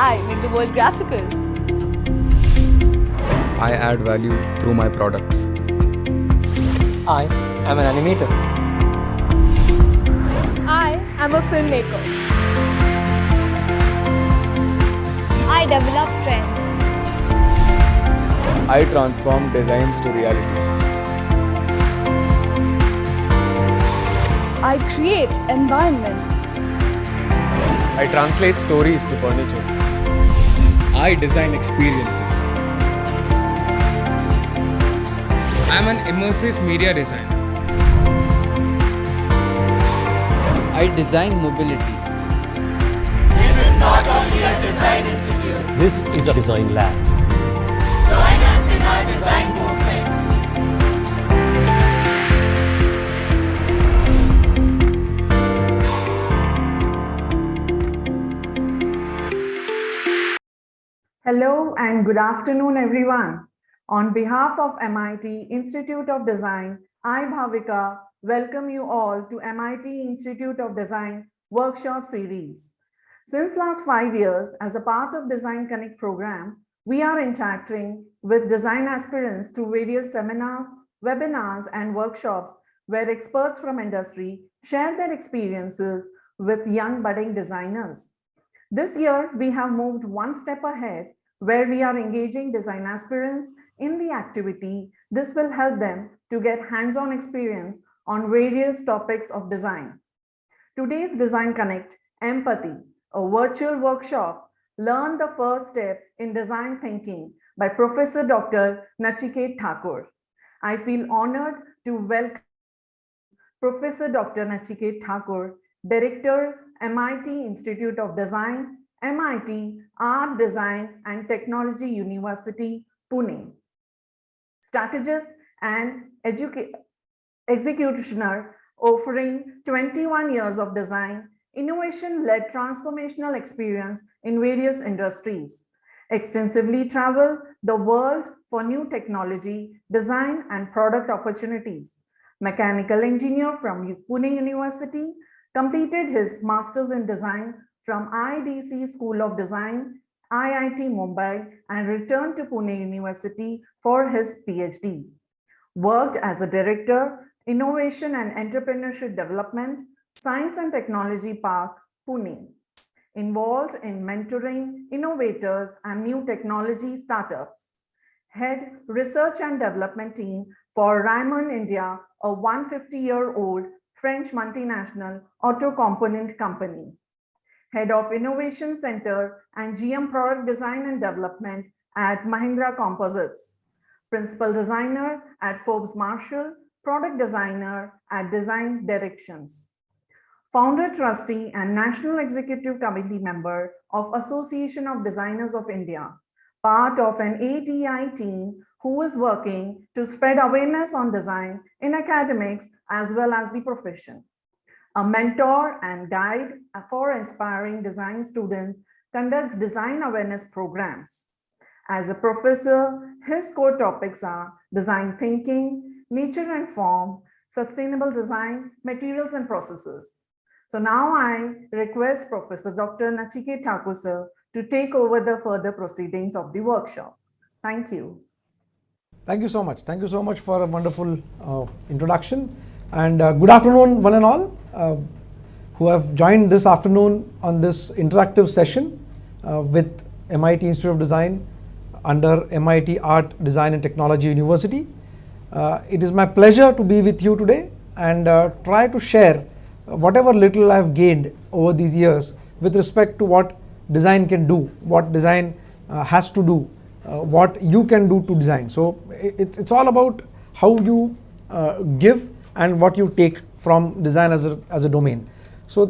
I make the world graphical. I add value through my products. I am an animator. I am a filmmaker. I develop trends. I transform designs to reality. I create environments. I translate stories to furniture. I design experiences. I am an immersive media designer. I design mobility. This is not only a design institute. This is a design lab. Join us in our design movement. Hello and good afternoon, everyone. On behalf of MIT Institute of Design, I, Bhavika, welcome you all to MIT Institute of Design workshop series. Since last 5 years, as a part of Design Connect program, we are interacting with design aspirants through various seminars, webinars, and workshops where experts from industry share their experiences with young budding designers. This year, we have moved one step ahead where we are engaging design aspirants in the activity. This will help them to get hands-on experience on various topics of design. Today's Design Connect Empathy, a virtual workshop, learn the first step in design thinking by Professor Dr. Nachiket Thakur. I feel honored to welcome Professor Dr. Nachiket Thakur, Director, MIT Institute of Design, MIT Art, Design and Technology University, Pune. Strategist and executioner offering 21 years of design, innovation-led transformational experience in various industries. Extensively travel the world for new technology, design and product opportunities. Mechanical engineer from Pune University, completed his master's in design from IDC School of Design, IIT Mumbai, and returned to Pune University for his PhD. Worked as a director, innovation and entrepreneurship development, Science and Technology Park, Pune. Involved in mentoring innovators and new technology startups. Head research and development team for Raymond India, a 150-year-old French multinational auto component company. Head of Innovation Center and GM Product Design and Development at Mahindra Composites. Principal Designer at Forbes Marshall, Product Designer at Design Directions. Founder, Trustee and National Executive Committee member of Association of Designers of India. Part of an ADI team who is working to spread awareness on design in academics as well as the profession. A mentor and guide for inspiring design students, conducts design awareness programs. As a professor, his core topics are design thinking, nature and form, sustainable design, materials and processes. So now I request Professor Dr. Nachiket Thakur sir to take over the further proceedings of the workshop. Thank you. Thank you so much. Thank you so much for a wonderful introduction. And good afternoon, one and all who have joined this afternoon on this interactive session with MIT Institute of Design under MIT Art, Design and Technology University. It is my pleasure to be with you today and try to share whatever little I have gained over these years with respect to what design can do, what design has to do, what you can do to design. So it's all about how you give and what you take from design as a domain. So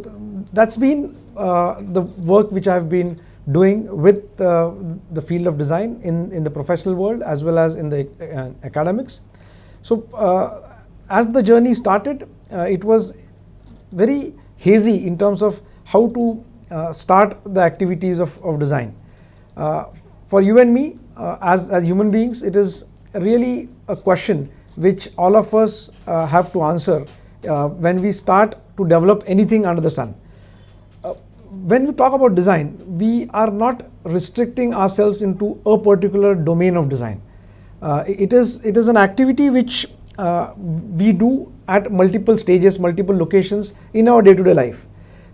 that's been the work which I have been doing with the field of design in the professional world as well as in the academics. So as the journey started, it was very hazy in terms of how to start the activities of design. For you and me, as human beings, it is really a question which all of us have to answer when we start to develop anything under the sun. when we talk about design, we are not restricting ourselves into a particular domain of design. It is an activity which we do at multiple stages, multiple locations in our day-to-day life.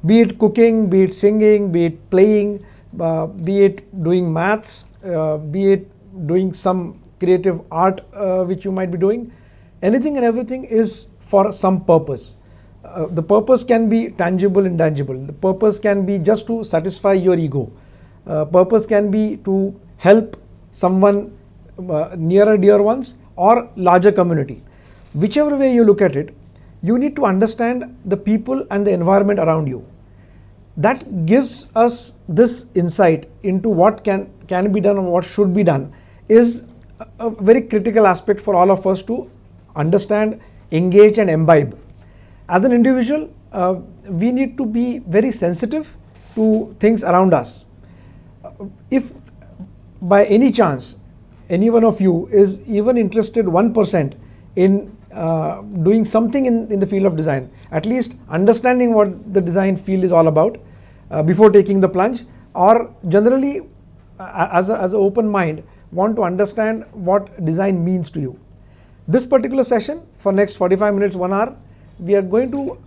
Be it cooking, be it singing, be it playing, be it doing maths, be it doing some creative art which you might be doing. Anything and everything is for some purpose. The purpose can be tangible, intangible. The purpose can be just to satisfy your ego. Purpose can be to help someone nearer dear ones or larger community. Whichever way you look at it, you need to understand the people and the environment around you. That gives us this insight into what can be done and what should be done is a very critical aspect for all of us to understand, engage and imbibe. As an individual, we need to be very sensitive to things around us. If by any chance any one of you is even interested 1% in doing something in the field of design, at least understanding what the design field is all about before taking the plunge, or generally as an open mind want to understand what design means to you. This particular session for next 45 minutes, 1 hour, we are going to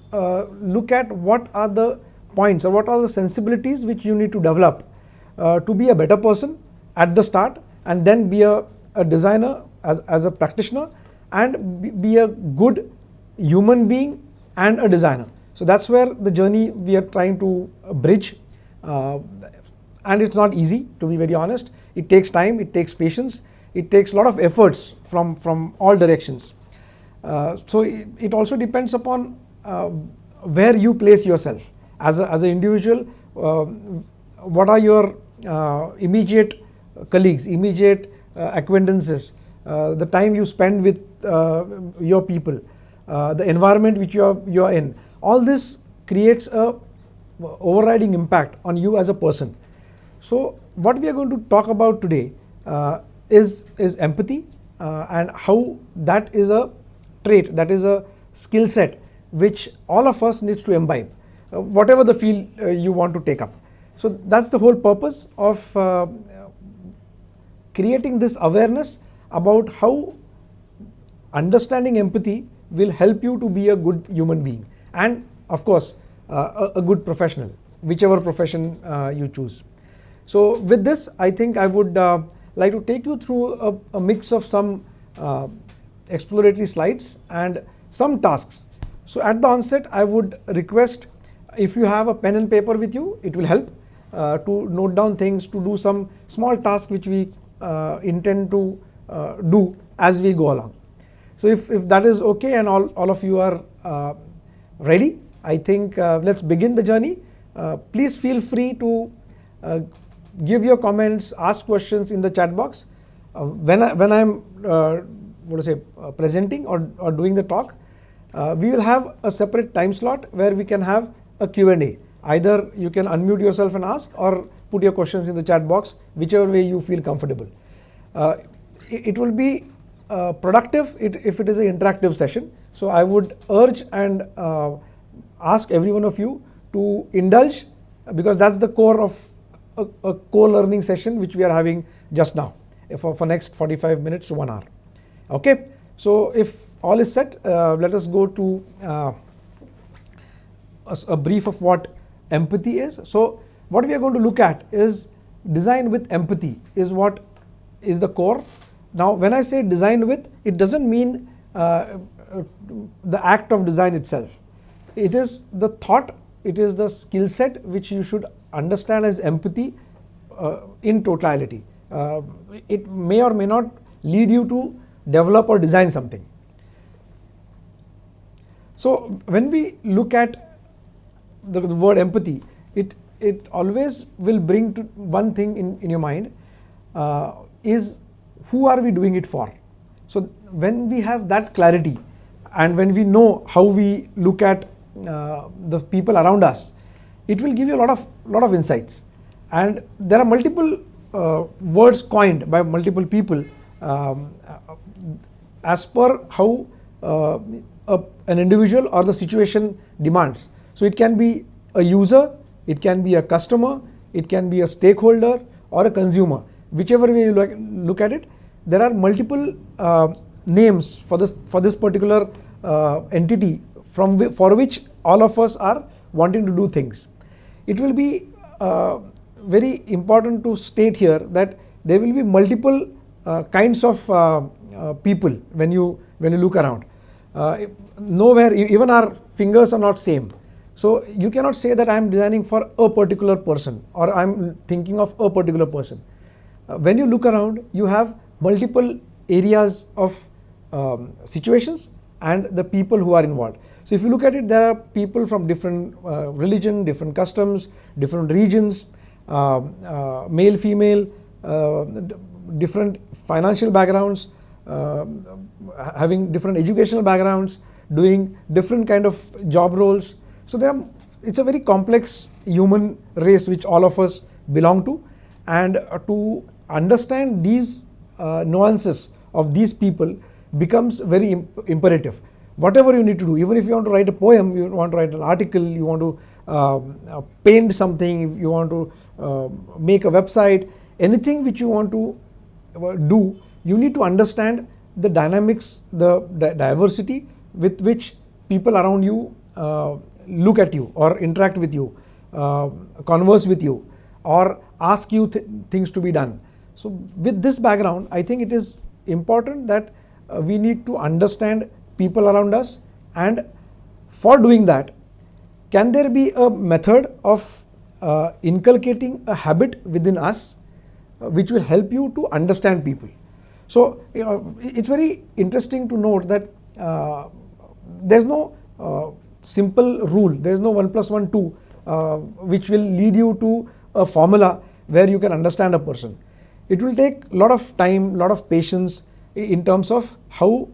look at what are the points or what are the sensibilities which you need to develop to be a better person at the start, and then be a designer as a practitioner, and be a good human being and a designer. So that's where the journey we are trying to bridge, and it's not easy, to be very honest. It takes time, it takes patience, it takes a lot of efforts from all directions. So it also depends upon where you place yourself as an individual. What are your immediate colleagues, immediate acquaintances, the time you spend with your people, the environment which you are in. All this creates a overriding impact on you as a person. So what we are going to talk about today is empathy, and how that is a trait, that is a skill set which all of us needs to imbibe, whatever the field you want to take up. So that's the whole purpose of creating this awareness about how understanding empathy will help you to be a good human being, and of course a good professional, whichever profession you choose. So with this, I think I would like to take you through a mix of some exploratory slides and some tasks. So at the onset, I would request, if you have a pen and paper with you, it will help to note down things, to do some small tasks which we intend to do as we go along. So if that is okay and all of you are ready, I think let's begin the journey. Please feel free to give your comments, ask questions in the chat box. When I'm presenting or doing the talk, we will have a separate time slot where we can have a Q&A. Either you can unmute yourself and ask, or put your questions in the chat box, whichever way you feel comfortable. It will be productive if it is an interactive session. So I would urge and ask every one of you to indulge, because that's the core of a co-learning session which we are having just now for next 45 minutes to 1 hour. Okay, so if all is set, let us go to a brief of what empathy is. So what we are going to look at is design with empathy is what is the core. Now when I say design with, it doesn't mean the act of design itself. It is the thought, it is the skill set which you should understand as empathy in totality. It may or may not lead you to develop or design something. So when we look at the word empathy, it always will bring to one thing in your mind, is who are we doing it for? So when we have that clarity, and when we know how we look at the people around us, it will give you a lot of insights. And there are multiple words coined by multiple people as per how an individual or the situation demands. So it can be a user, it can be a customer, it can be a stakeholder or a consumer. Whichever way you look at it, there are multiple names for this particular entity for which all of us are wanting to do things. It will be very important to state here that there will be multiple kinds of people when you look around. Nowhere, even our fingers are not same. So you cannot say that I am designing for a particular person or I am thinking of a particular person. When you look around, you have multiple areas of situations and the people who are involved. So if you look at it, there are people from different religion, different customs, different regions, male, female, different financial backgrounds, having different educational backgrounds, doing different kind of job roles. So it's a very complex human race which all of us belong to, and to understand these nuances of these people becomes very imperative. Whatever you need to do, even if you want to write a poem, you want to write an article, you want to paint something, if you want to make a website, anything which you want to do, you need to understand the dynamics, the diversity with which people around you look at you or interact with you, converse with you, or ask you things to be done. So with this background, I think it is important that we need to understand people around us, and for doing that, can there be a method of inculcating a habit within us which will help you to understand people. So it's very interesting to note that there's no simple rule, there's no 1 + 1 2 which will lead you to a formula where you can understand a person. It will take a lot of time, lot of patience in terms of how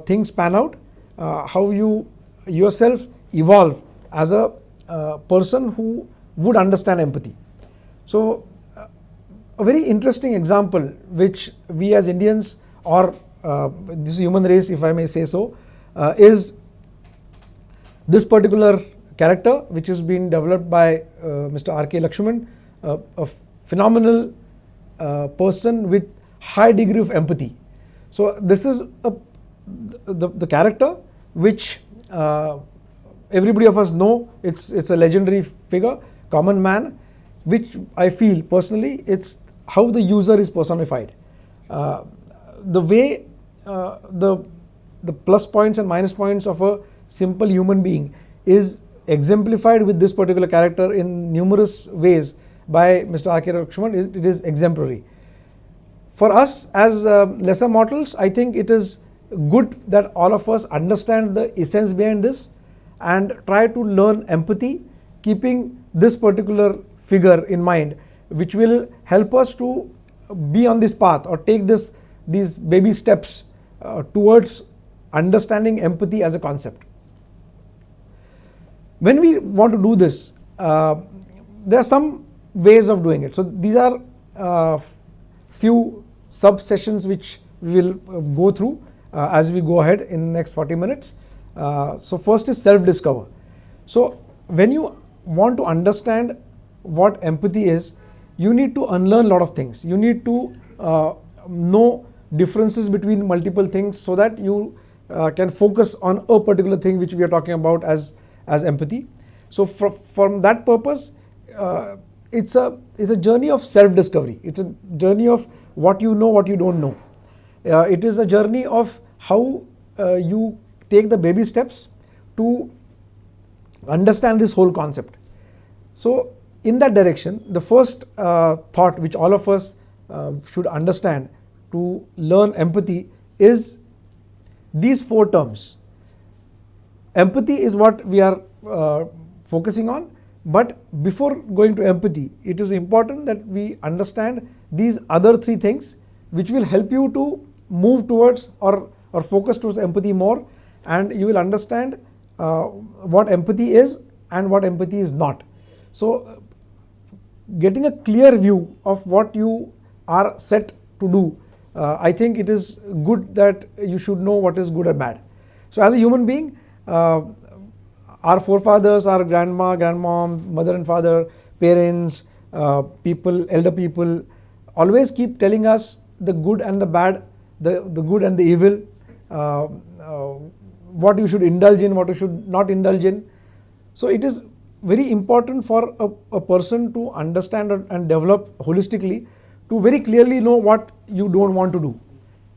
things pan out, how you yourself evolve as a person who would understand empathy. So a very interesting example which we as Indians, or this human race, if I may say so, is this particular character which has been developed by Mr. R.K. Lakshman, a phenomenal person with high degree of empathy. So this is the character which everybody of us know. It's a legendary figure, common man, which I feel personally it's how the user is personified. The way the plus points and minus points of a simple human being is exemplified with this particular character in numerous ways by Mr. R.K. Lakshman. It is exemplary. For us as lesser mortals, I think it is good that all of us understand the essence behind this and try to learn empathy, keeping this particular figure in mind, which will help us to be on this path or take these baby steps towards understanding empathy as a concept. When we want to do this, there are some ways of doing it. So these are few sub-sessions which we will go through as we go ahead in the next 40 minutes. So first is self-discover. So when you want to understand what empathy is, you need to unlearn a lot of things. You need to know differences between multiple things so that you can focus on a particular thing which we are talking about as empathy. So from that purpose, it's a journey of self-discovery. It's a journey of what you know, what you don't know. It is a journey of how you take the baby steps to understand this whole concept. So in that direction, the first thought which all of us should understand to learn empathy is these 4 terms. Empathy is what we are focusing on, but before going to empathy, it is important that we understand these other 3 things which will help you to move towards or focus towards empathy more, and you will understand what empathy is and what empathy is not. So getting a clear view of what you are set to do, I think it is good that you should know what is good or bad. So as a human being, our forefathers, our grandma, grandmom, mother and father, parents, people, elder people, always keep telling us the good and the bad, the good and the evil, what you should indulge in, what you should not indulge in. So it is very important for a person to understand and develop holistically, to very clearly know what you don't want to do,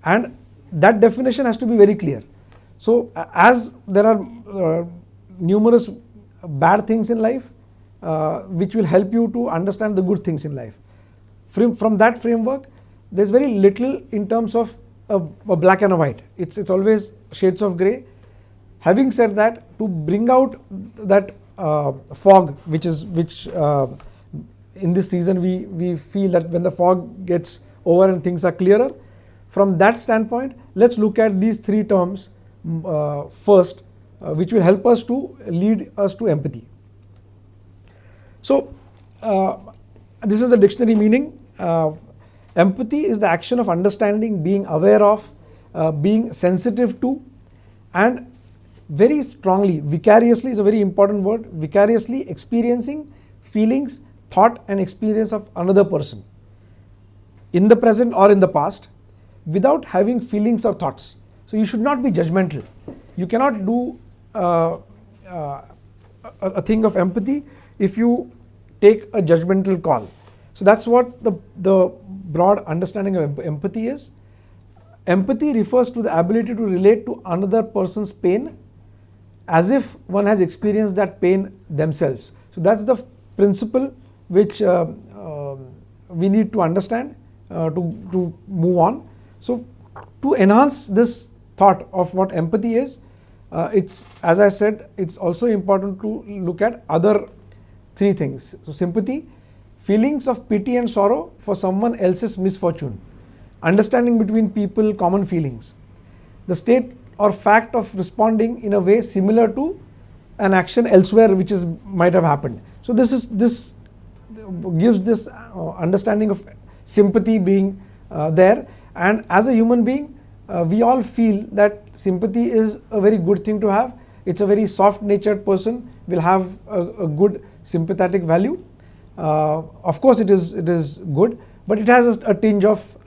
and that definition has to be very clear. So as there are numerous bad things in life, which will help you to understand the good things in life. From that framework, there's very little in terms of a black and a white. It's always shades of grey. Having said that, to bring out that fog, which in this season we feel that when the fog gets over and things are clearer, from that standpoint, let's look at these three terms first, which will help us to lead us to empathy. So this is a dictionary meaning. Empathy is the action of understanding, being aware of, being sensitive to, and very strongly, vicariously is a very important word, vicariously experiencing feelings, thought and experience of another person in the present or in the past without having feelings or thoughts. So you should not be judgmental. You cannot do a thing of empathy if you take a judgmental call. So that's what the broad understanding of empathy is. Empathy refers to the ability to relate to another person's pain as if one has experienced that pain themselves. So that's the principle which we need to understand to move on. So to enhance this thought of what empathy is, it's, as I said, it's also important to look at other three things. So sympathy, feelings of pity and sorrow for someone else's misfortune, understanding between people, common feelings, the state or fact of responding in a way similar to an action elsewhere which might have happened. So this gives this understanding of sympathy being there, and as a human being, we all feel that sympathy is a very good thing to have. It's a very soft-natured person will have a good sympathetic value. Of course, it is good, but it has a tinge of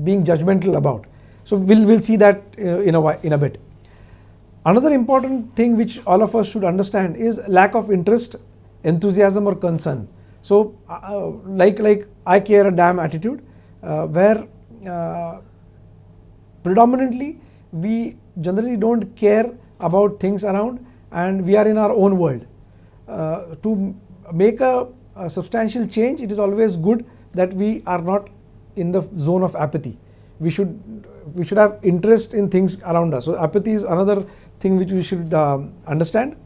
being judgmental about. So we'll see that in a bit. Another important thing which all of us should understand is lack of interest, enthusiasm or concern. So like I care a damn attitude, where predominantly we generally don't care about things around and we are in our own world. To make a substantial change, it is always good that we are not in the zone of apathy. We should have interest in things around us. So apathy is another thing which we should understand.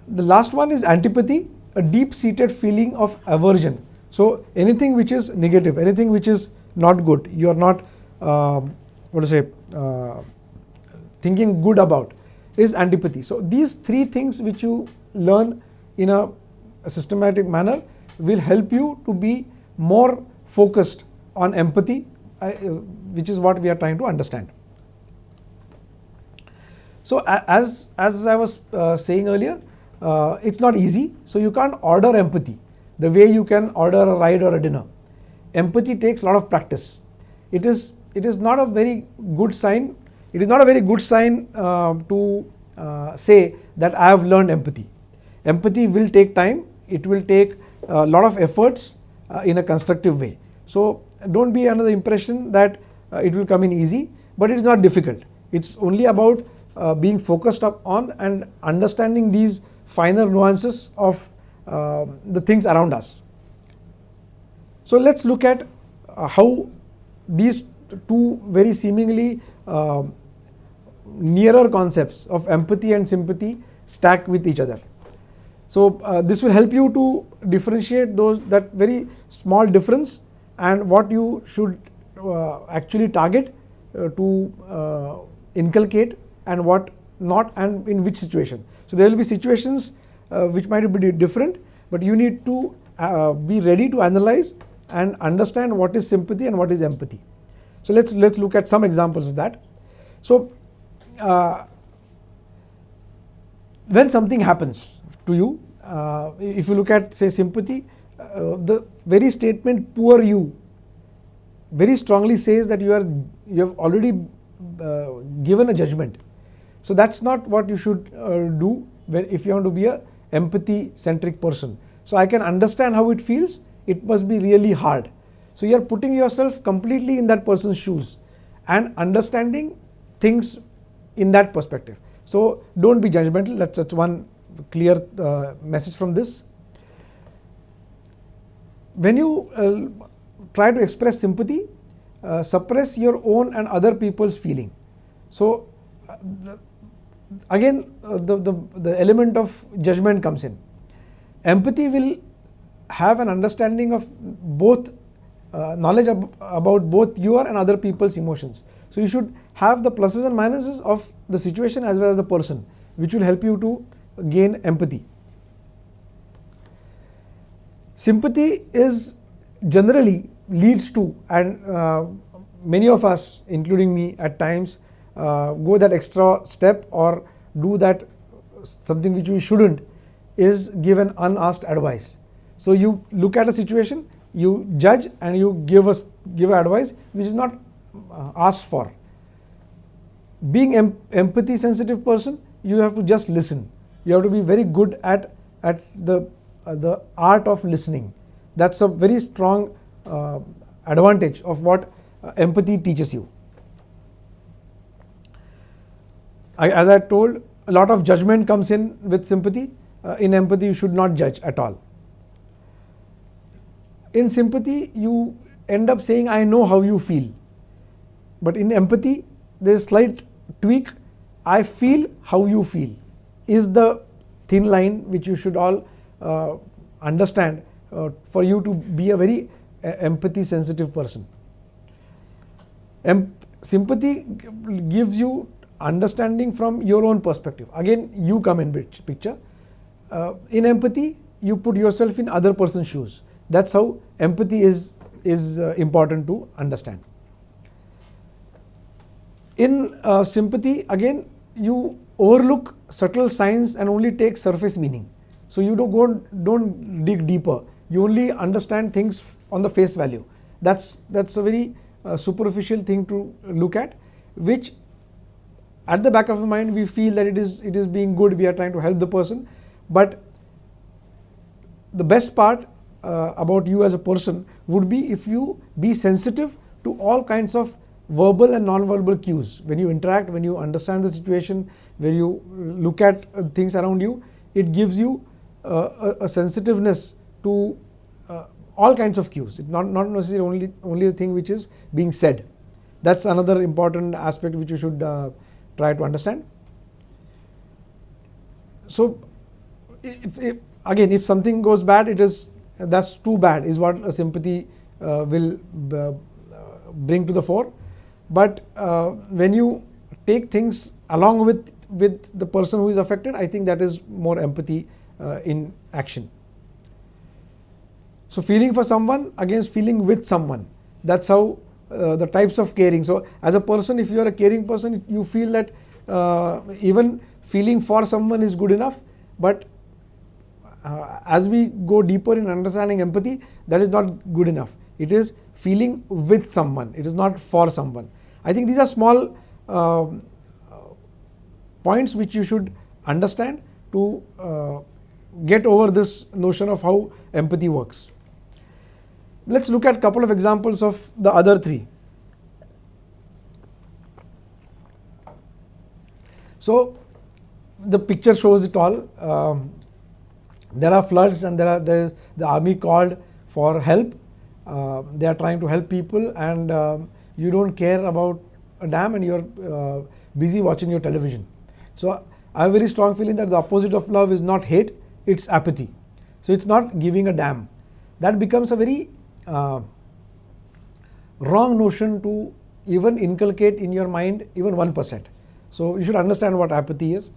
The last one is antipathy, a deep-seated feeling of aversion. So anything which is negative, anything which is not good, you are not thinking good about, is antipathy. So these three things which you learn in a systematic manner will help you to be more focused on empathy, which is what we are trying to understand. So as I was saying earlier, it's not easy. So you can't order empathy the way you can order a ride or a dinner. Empathy takes a lot of practice. It is not a very good sign. It is not a very good sign to say that I have learned empathy. Empathy will take time. It will take a lot of efforts in a constructive way. So don't be under the impression that it will come in easy, but it is not difficult. It's only about being focused on and understanding these finer nuances of the things around us. So let's look at how these two very seemingly nearer concepts of empathy and sympathy stack with each other. So this will help you to differentiate that very small difference and what you should actually target to inculcate and what not, and in which situation. So there will be situations which might be different, but you need to be ready to analyze and understand what is sympathy and what is empathy. So let's look at some examples of that. So when something happens to you, if you look at say sympathy, the very statement poor you very strongly says that you have already given a judgment. So that's not what you should do if you want to be a empathy centric person. So I can understand how it feels. It must be really hard. So you are putting yourself completely in that person's shoes and understanding things in that perspective. So don't be judgmental. That's one clear message from this. When you try to express sympathy, suppress your own and other people's feeling. So again, the element of judgment comes in. Empathy will have an understanding of both knowledge about both your and other people's emotions. So you should have the pluses and minuses of the situation as well as the person, which will help you to gain empathy. Sympathy is generally leads to, and many of us, including me at times, go that extra step or do that something which we shouldn't, is give an unasked advice. So you look at a situation, you judge and you give advice which is not asked for. Being empathy sensitive person, you have to just listen. You have to be very good at the art of listening. That's a very strong advantage of what empathy teaches you. As I told, a lot of judgment comes in with sympathy. In empathy, you should not judge at all. In sympathy, you end up saying, I know how you feel. But in empathy, there is a slight tweak. I feel how you feel is the thin line which you should all understand for you to be a very empathy sensitive person. Sympathy gives you understanding from your own perspective. Again, you come in picture. In empathy, you put yourself in other person's shoes. That's how empathy is important to understand. In sympathy, again, you overlook subtle signs and only take surface meaning. So you don't dig deeper. You only understand things on the face value. That's a very superficial thing to look at, which at the back of the mind we feel that it is being good. We are trying to help the person, but the best part about you as a person would be if you be sensitive to all kinds of verbal and non-verbal cues. When you interact, when you understand the situation, when you look at things around you, it gives you a sensitiveness to all kinds of cues. It's not necessarily only the thing which is being said. That's another important aspect which you should try to understand. So if something goes bad, that's too bad is what a sympathy will bring to the fore. But when you take things along with the person who is affected, I think that is more empathy in action. So feeling for someone against feeling with someone, that's how the types of caring. So as a person, if you are a caring person, you feel that even feeling for someone is good enough, but as we go deeper in understanding empathy, that is not good enough. It is feeling with someone, it is not for someone. I think these are small points which you should understand to get over this notion of how empathy works. Let's look at a couple of examples of the other three. So the picture shows it all. There are floods and there is the army called for help. They are trying to help people, and you don't care about a dam and you're busy watching your television. So I have a very strong feeling that the opposite of love is not hate, it's apathy. So it's not giving a damn. That becomes a very wrong notion to even inculcate in your mind even 1%. So you should understand what apathy is,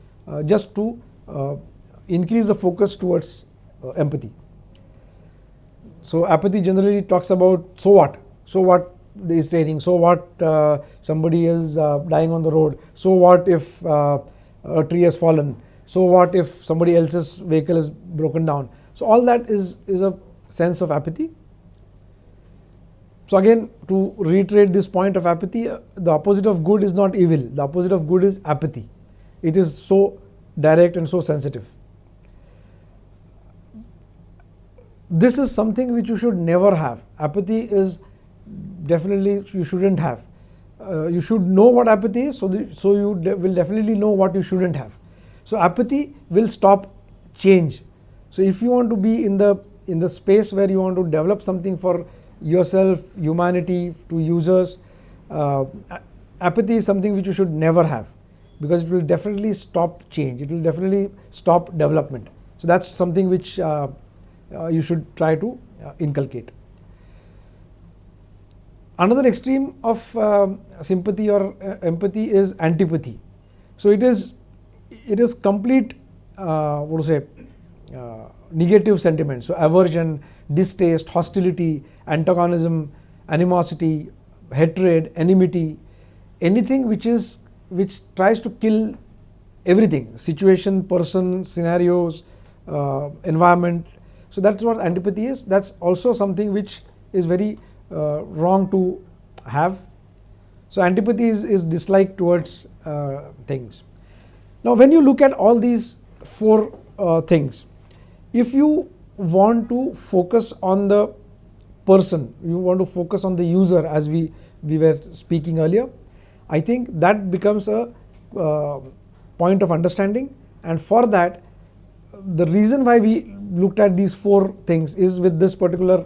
just to increase the focus towards empathy. So apathy generally talks about so what is raining, so what somebody is dying on the road, so what if a tree has fallen, So what if somebody else's vehicle is broken down? So all that is a sense of apathy. So again, to reiterate this point of apathy, the opposite of good is not evil. The opposite of good is apathy. It is so direct and so sensitive. This is something which you should never have. Apathy is definitely you shouldn't have. You should know what apathy is, so you will definitely know what you shouldn't have. So apathy will stop change. So if you want to be in the space where you want to develop something for yourself, humanity, to users, apathy is something which you should never have, because it will definitely stop change. It will definitely stop development. So that's something which you should try to inculcate. Another extreme of sympathy or empathy is antipathy. So it is complete negative sentiment. So aversion, distaste, hostility, antagonism, animosity, hatred, enmity, anything which tries to kill everything, situation, person, scenarios, environment. So that's what antipathy is. That's also something which is very wrong to have. So antipathy is dislike towards things. Now when you look at all these four things, if you want to focus on the person, you want to focus on the user, as we were speaking earlier, I think that becomes a point of understanding. And for that, the reason why we looked at these four things is with this particular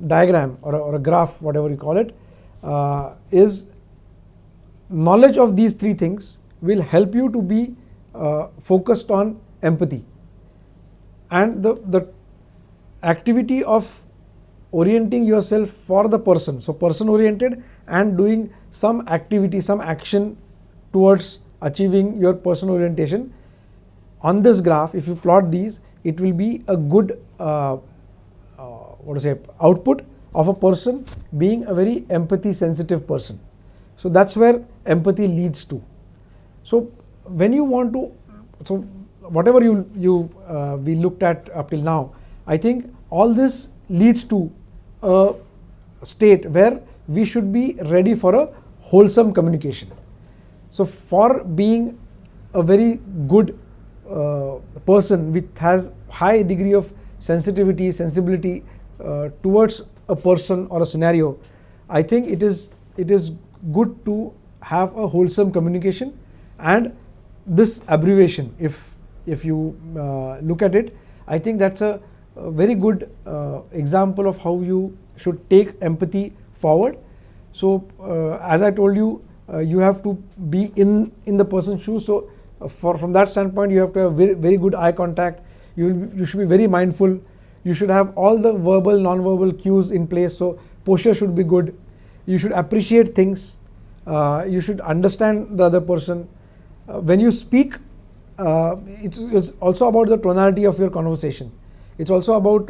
diagram or a graph, whatever you call it, is knowledge of these three things will help you to be focused on empathy. And the activity of orienting yourself for the person, so person oriented and doing some activity, some action towards achieving your person orientation. On this graph, if you plot these, it will be a good output of a person being a very empathy sensitive person. So that's where empathy leads to. So when you want to, so whatever we looked at up till now, I think all this leads to a state where we should be ready for a wholesome communication. So for being a very good person which has high degree of sensitivity, sensibility towards a person or a scenario, I think it is good to have a wholesome communication. And this abbreviation, if you look at it, I think that's a very good example of how you should take empathy forward. So as I told you, you have to be in the person's shoes. So from that standpoint, you have to have very good eye contact. You should be very mindful. You should have all the verbal, non-verbal cues in place. So posture should be good. You should appreciate things. You should understand the other person. When you speak, it's also about the tonality of your conversation. It's also about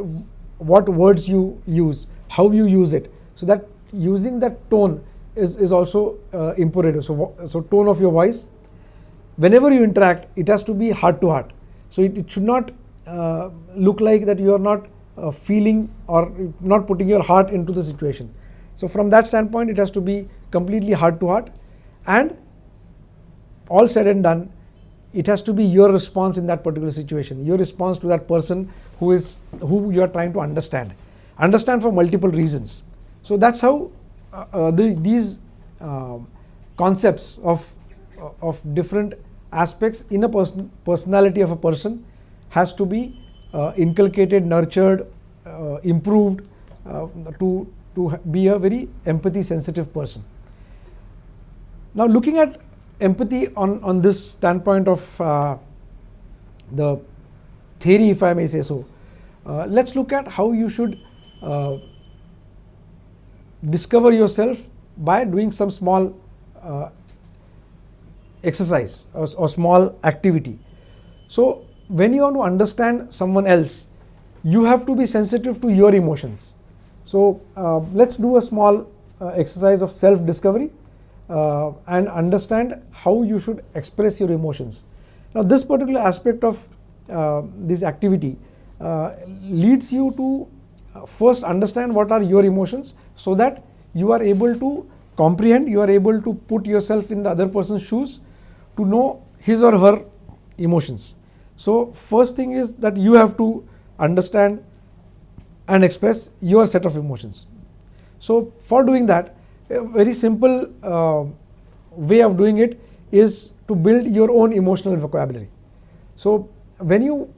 what words you use, how you use it. So that using that tone is also imperative. So tone of your voice. Whenever you interact, it has to be heart to heart. So it should not look like that you are not feeling or not putting your heart into the situation. So from that standpoint, it has to be completely heart to heart. And all said and done, it has to be your response in that particular situation, your response to that person who you are trying to understand for multiple reasons. So that's how these concepts of different aspects in a personality of a person has to be inculcated, nurtured, improved to be a very empathy sensitive person. Now looking at empathy on this standpoint of the theory, if I may say so, let's look at how you should discover yourself by doing some small exercise or small activity. So when you want to understand someone else, you have to be sensitive to your emotions. So let's do a small exercise of self-discovery and understand how you should express your emotions. Now this particular aspect of this activity leads you to first understand what are your emotions, so that you are able to comprehend, you are able to put yourself in the other person's shoes to know his or her emotions. So first thing is that you have to understand and express your set of emotions. So for doing that, a very simple way of doing it is to build your own emotional vocabulary. So when you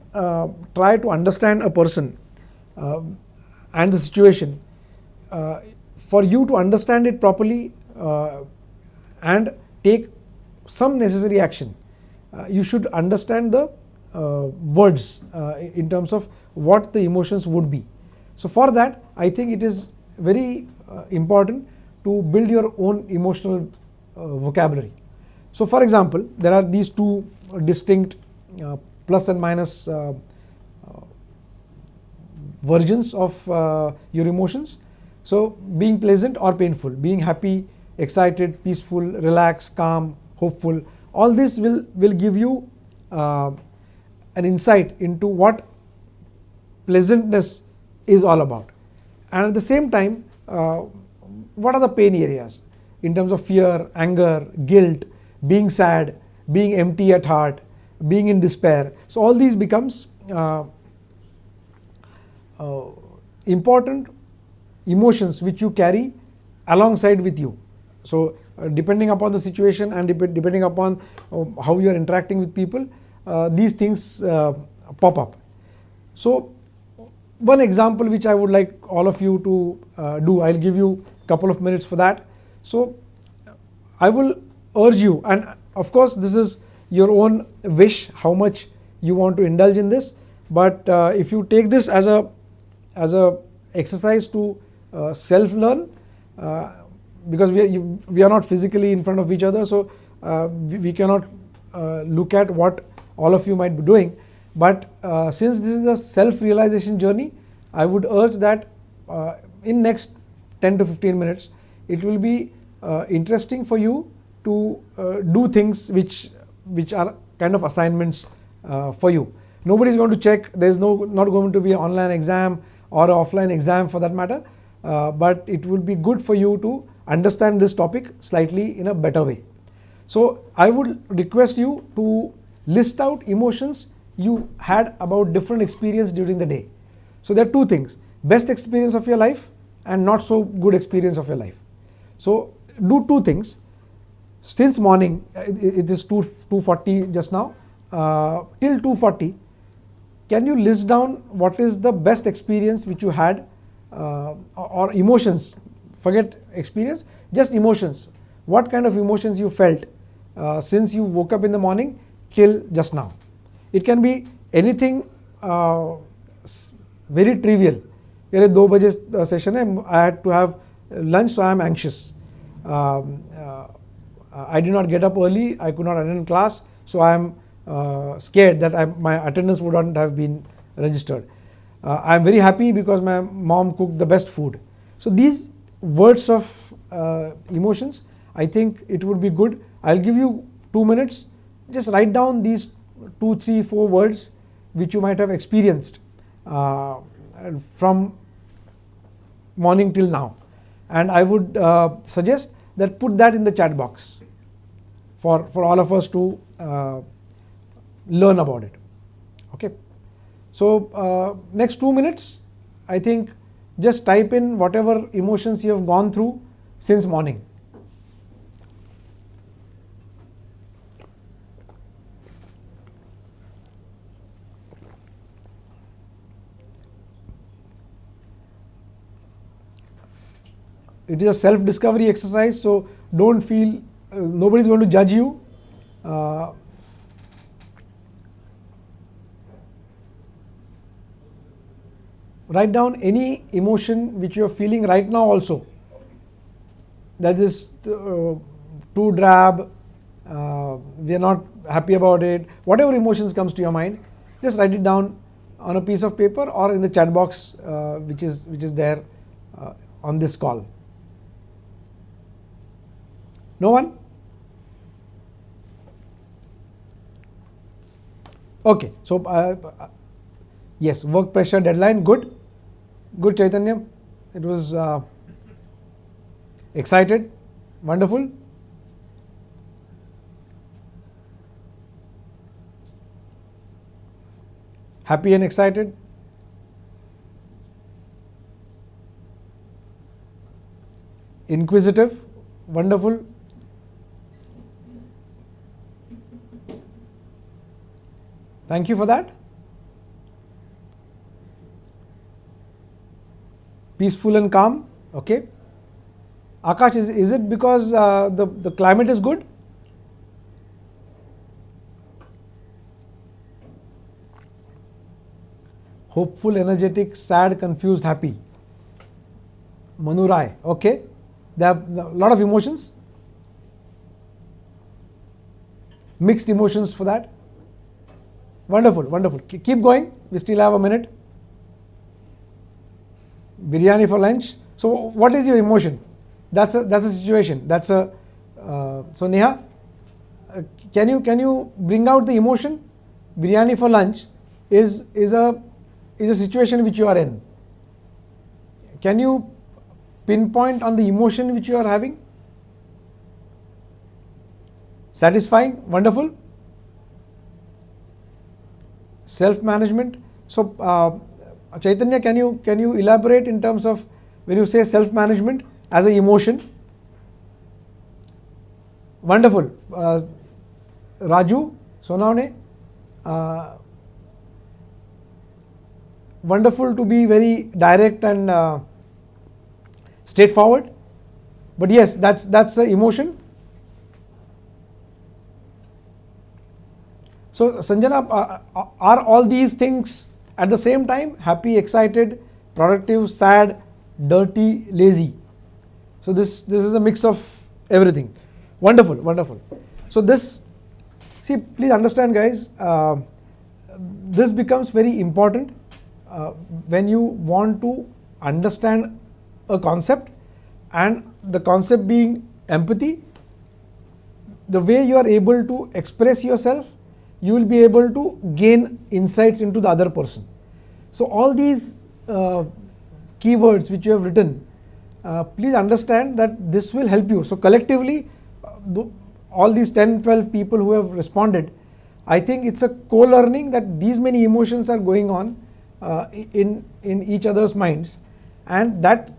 try to understand a person and the situation, for you to understand it properly and take some necessary action, you should understand the words in terms of what the emotions would be. So for that, I think it is very important to build your own emotional vocabulary. So for example, there are these two distinct plus and minus versions of your emotions. So being pleasant or painful, being happy, excited, peaceful, relaxed, calm, hopeful, all this will give you an insight into what pleasantness is all about. And at the same time, what are the pain areas in terms of fear, anger, guilt, being sad, being empty at heart, being in despair. So all these becomes important emotions which you carry alongside with you. So depending upon the situation and depending upon how you are interacting with people, these things pop up. So one example which I would like all of you to do, I'll give you a couple of minutes for that. So I will urge you, and of course this is your own wish how much you want to indulge in this, but if you take this as a exercise to self-learn, because we are not physically in front of each other, so we cannot look at what all of you might be doing. But since this is a self-realization journey, I would urge that in next 10 to 15 minutes, it will be interesting for you to do things which are kind of assignments for you. Nobody is going to check. There is not going to be an online exam or an offline exam for that matter, but it will be good for you to understand this topic slightly in a better way. So I would request you to list out emotions you had about different experience during the day. So there are two things: best experience of your life and not so good experience of your life. So do two things. Since morning, it is 2:40 just now, till 2:40, can you list down what is the best experience which you had, or emotions, forget experience, just emotions. What kind of emotions you felt since you woke up in the morning till just now. It can be anything very trivial. मेरे 2 बजे session है, I had to have lunch, so I am anxious. I did not get up early, I could not attend class, so I am scared that my attendance would not have been registered. I am very happy because my mom cooked the best food. So these words of emotions, I think it would be good. I'll give you 2 minutes. Just write down these 2, 3, 4 words which you might have experienced from morning till now. And I would suggest that put that in the chat box for all of us to learn about it. Okay. So next 2 minutes, I think just type in whatever emotions you have gone through since morning. It is a self-discovery exercise, so don't feel nobody is going to judge you. Write down any emotion which you are feeling right now also. That is too drab, we are not happy about it. Whatever emotions comes to your mind, just write it down on a piece of paper or in the chat box which is there on this call. No one? Okay, so yes, work pressure, deadline, good. Good, Chaitanya. It was excited, wonderful. Happy and excited. Inquisitive, wonderful. Thank you for that. Peaceful and calm, okay. Akash, is it because the climate is good? Hopeful, energetic, sad, confused, happy. Manu Rai, okay. There are a lot of emotions. Mixed emotions for that. Wonderful, wonderful. Keep going. We still have a minute. Biryani for lunch. So, what is your emotion? That's a situation. That's a so Neha, can you bring out the emotion? Biryani for lunch is a situation which you are in. Can you pinpoint on the emotion which you are having? Satisfying, wonderful. Self-management. So, Chaitanya, can you elaborate in terms of when you say self-management as an emotion? Wonderful. Raju, Sonaune, wonderful to be very direct and straightforward. But yes, that's the emotion. So, Sanjana, are all these things at the same time? Happy, excited, productive, sad, dirty, lazy. So, this is a mix of everything. Wonderful, wonderful. So, please understand, guys, this becomes very important when you want to understand a concept, and the concept being empathy. The way you are able to express yourself, you will be able to gain insights into the other person. So, all these keywords which you have written, please understand that this will help you. So, collectively, all these 10-12 people who have responded, I think it's a co-learning that these many emotions are going on in each other's minds, and that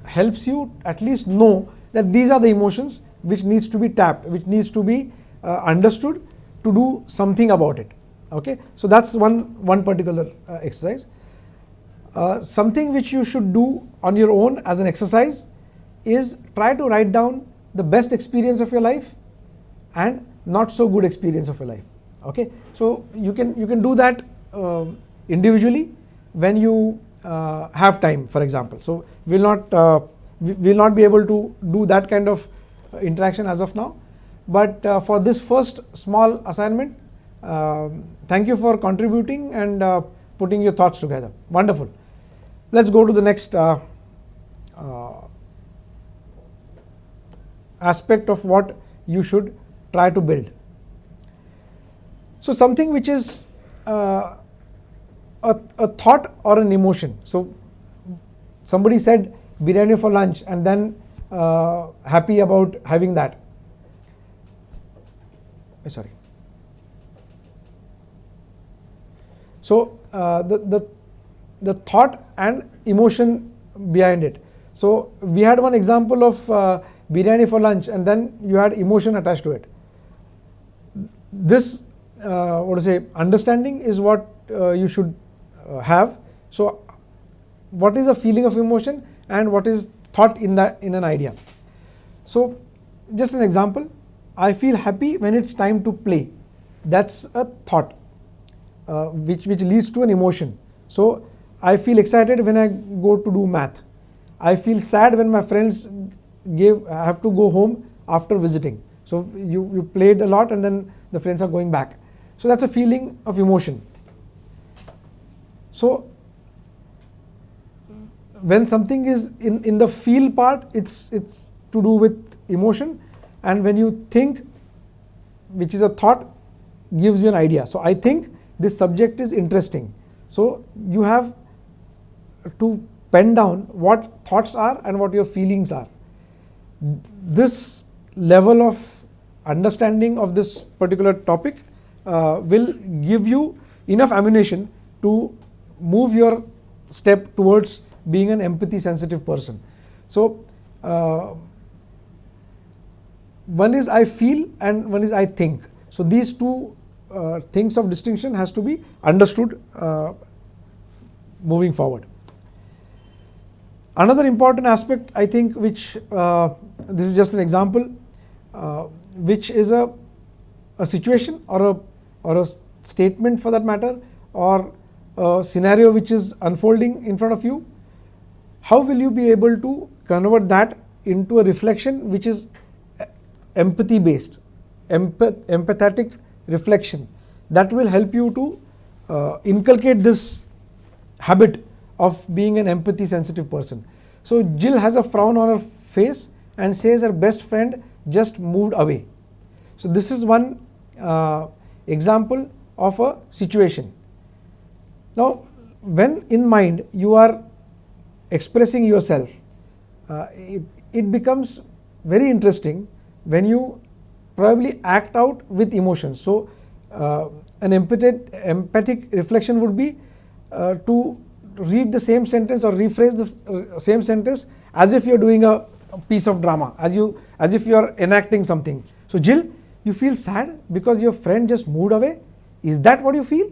helps you at least know that these are the emotions which needs to be tapped, which needs to be understood to do something about it. Okay, so that's one particular exercise. Something which you should do on your own as an exercise is try to write down the best experience of your life and not so good experience of your life. Okay, so you can do that individually when you have time, for example. So we will not be able to do that kind of interaction as of now, but for this first small assignment, thank you for contributing and putting your thoughts together. Wonderful. Let's go to the next aspect of what you should try to build. So something which is a thought or an emotion. So somebody said biryani for lunch and then happy about having that. Sorry. So the thought and emotion behind it. So we had one example of biryani for lunch and then you had emotion attached to it. This understanding is what you should have. So what is a feeling of emotion and what is thought in an idea. So just an example, I feel happy when it's time to play. That's a thought which leads to an emotion. So I feel excited when I go to do math. I feel sad when my friends have to go home after visiting. So you played a lot and then the friends are going back. So that's a feeling of emotion. So when something is in the feel part, it's to do with emotion, and when you think, which is a thought, gives you an idea. So I think this subject is interesting. So you have to pen down what thoughts are and what your feelings are. This level of understanding of this particular topic will give you enough ammunition to move your step towards being an empathy sensitive person. So one is I feel and one is I think. So these two things of distinction has to be understood moving forward. Another important aspect, I think, which this is just an example, which is a situation or a statement for that matter, or a scenario which is unfolding in front of you. How will you be able to convert that into a reflection which is empathy based, empathetic reflection that will help you to inculcate this habit of being an empathy sensitive person. So Jill has a frown on her face and says her best friend just moved away. So this is one example of a situation. Now when in mind you are expressing yourself, it becomes very interesting when you probably act out with emotions. So an empathic reflection would be to read the same sentence or rephrase the same sentence as if you're doing a piece of drama, as if you're enacting something. So Jill, you feel sad because your friend just moved away. Is that what you feel?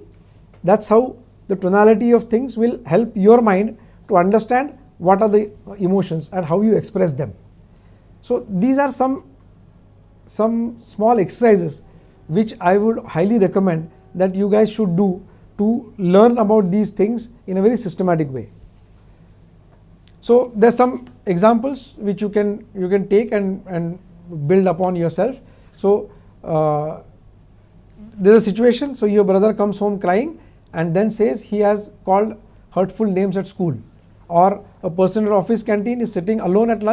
That's how the tonality of things will help your mind to understand what are the emotions and how you express them. So these are some small exercises which I would highly recommend that you guys should do to learn about these things in a very systematic way. So there's some examples which you can take and build upon yourself. So there's a situation, so your brother comes home crying and then says he has called hurtful names at school, or a person at office canteen is sitting alone at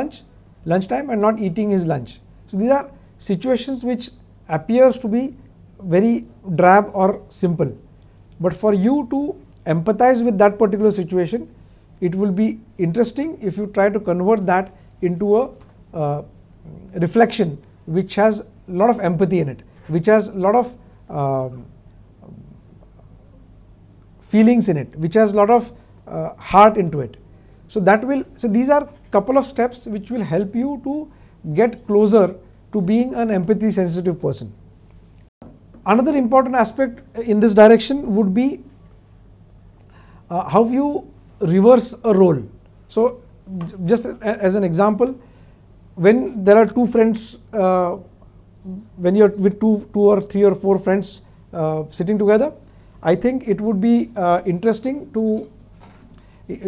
lunchtime and not eating his lunch. So these are situations which appears to be very drab or simple, but for you to empathize with that particular situation, it will be interesting if you try to convert that into a reflection which has a lot of empathy in it, which has a lot of feelings in it, which has a lot of heart into it. So these are couple of steps which will help you to get closer to being an empathy sensitive person. Another important aspect in this direction would be how you reverse a role. So just as an example, when there are two friends, when you're with two or three or four friends sitting together, I think it would be interesting to the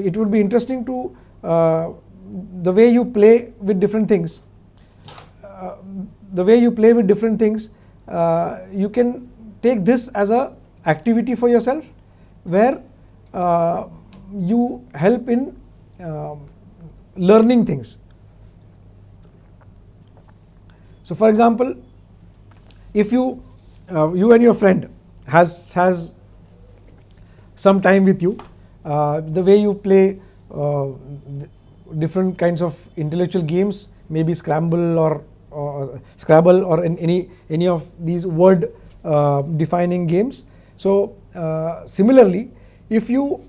way you play with different things. You can take this as a activity for yourself where you help in learning things. So for example, if you and your friend has some time with you, the way you play different kinds of intellectual games, maybe Scrabble or any of these word defining games. So similarly, if you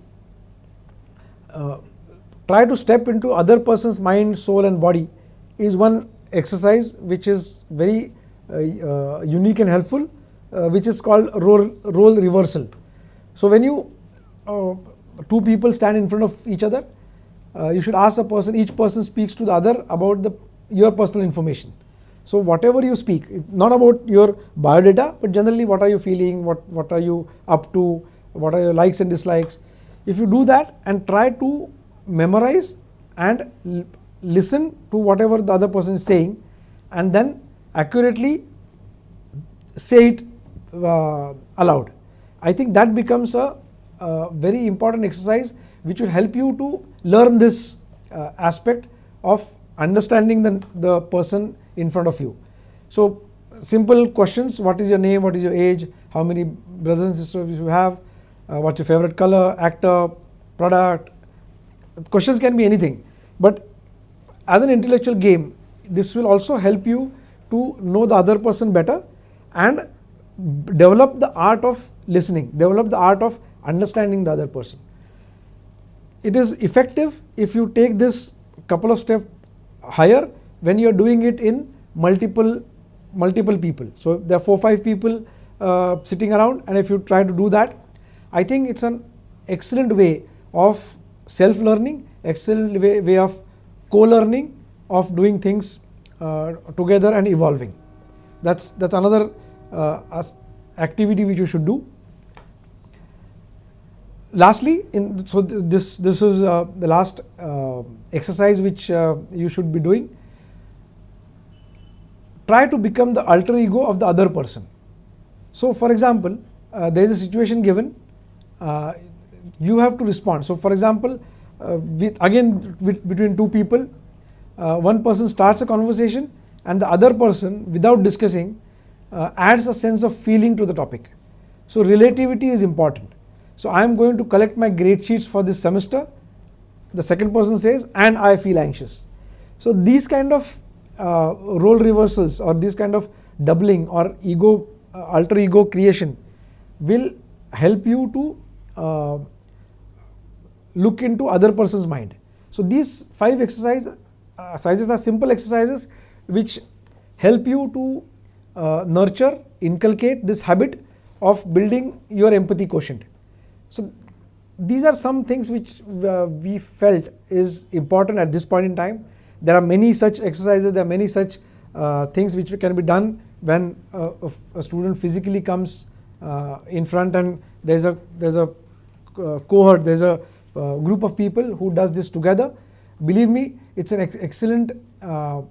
try to step into other person's mind, soul and body, is one exercise which is very unique and helpful, which is called role reversal. So when you two people stand in front of each other, you should ask each person speaks to the other about your personal information. So whatever you speak, not about your biodata, but generally what are you feeling, what are you up to, what are your likes and dislikes. If you do that and try to memorize and listen to whatever the other person is saying and then accurately say it aloud, I think that becomes a very important exercise which will help you to learn this aspect of understanding the person in front of you. So simple questions: what is your name, what is your age, how many brothers and sisters you have, what's your favorite color, actor, product. Questions can be anything, but as an intellectual game, this will also help you to know the other person better and develop the art of listening, develop the art of understanding the other person. It is effective if you take this couple of steps higher when you are doing it in multiple people. So there are 4-5 people sitting around, and if you try to do that, I think it's an excellent way of self-learning, excellent way of co-learning, of doing things together and evolving. That's another activity which you should do. Lastly, this is the last exercise which you should be doing. Try to become the alter ego of the other person. So for example, there is a situation given, you have to respond. So for example, between two people, one person starts a conversation and the other person, without discussing, adds a sense of feeling to the topic. So relativity is important. So I am going to collect my grade sheets for this semester. The second person says, and I feel anxious. So these kind of role reversals, or this kind of doubling or alter ego creation will help you to look into other person's mind. So these 5 exercises are simple exercises which help you to nurture, inculcate this habit of building your empathy quotient. So these are some things which we felt is important at this point in time. There are many such exercises, there are many such things which can be done when a student physically comes in front, and there's a cohort, there's a group of people who does this together. Believe me, it's an excellent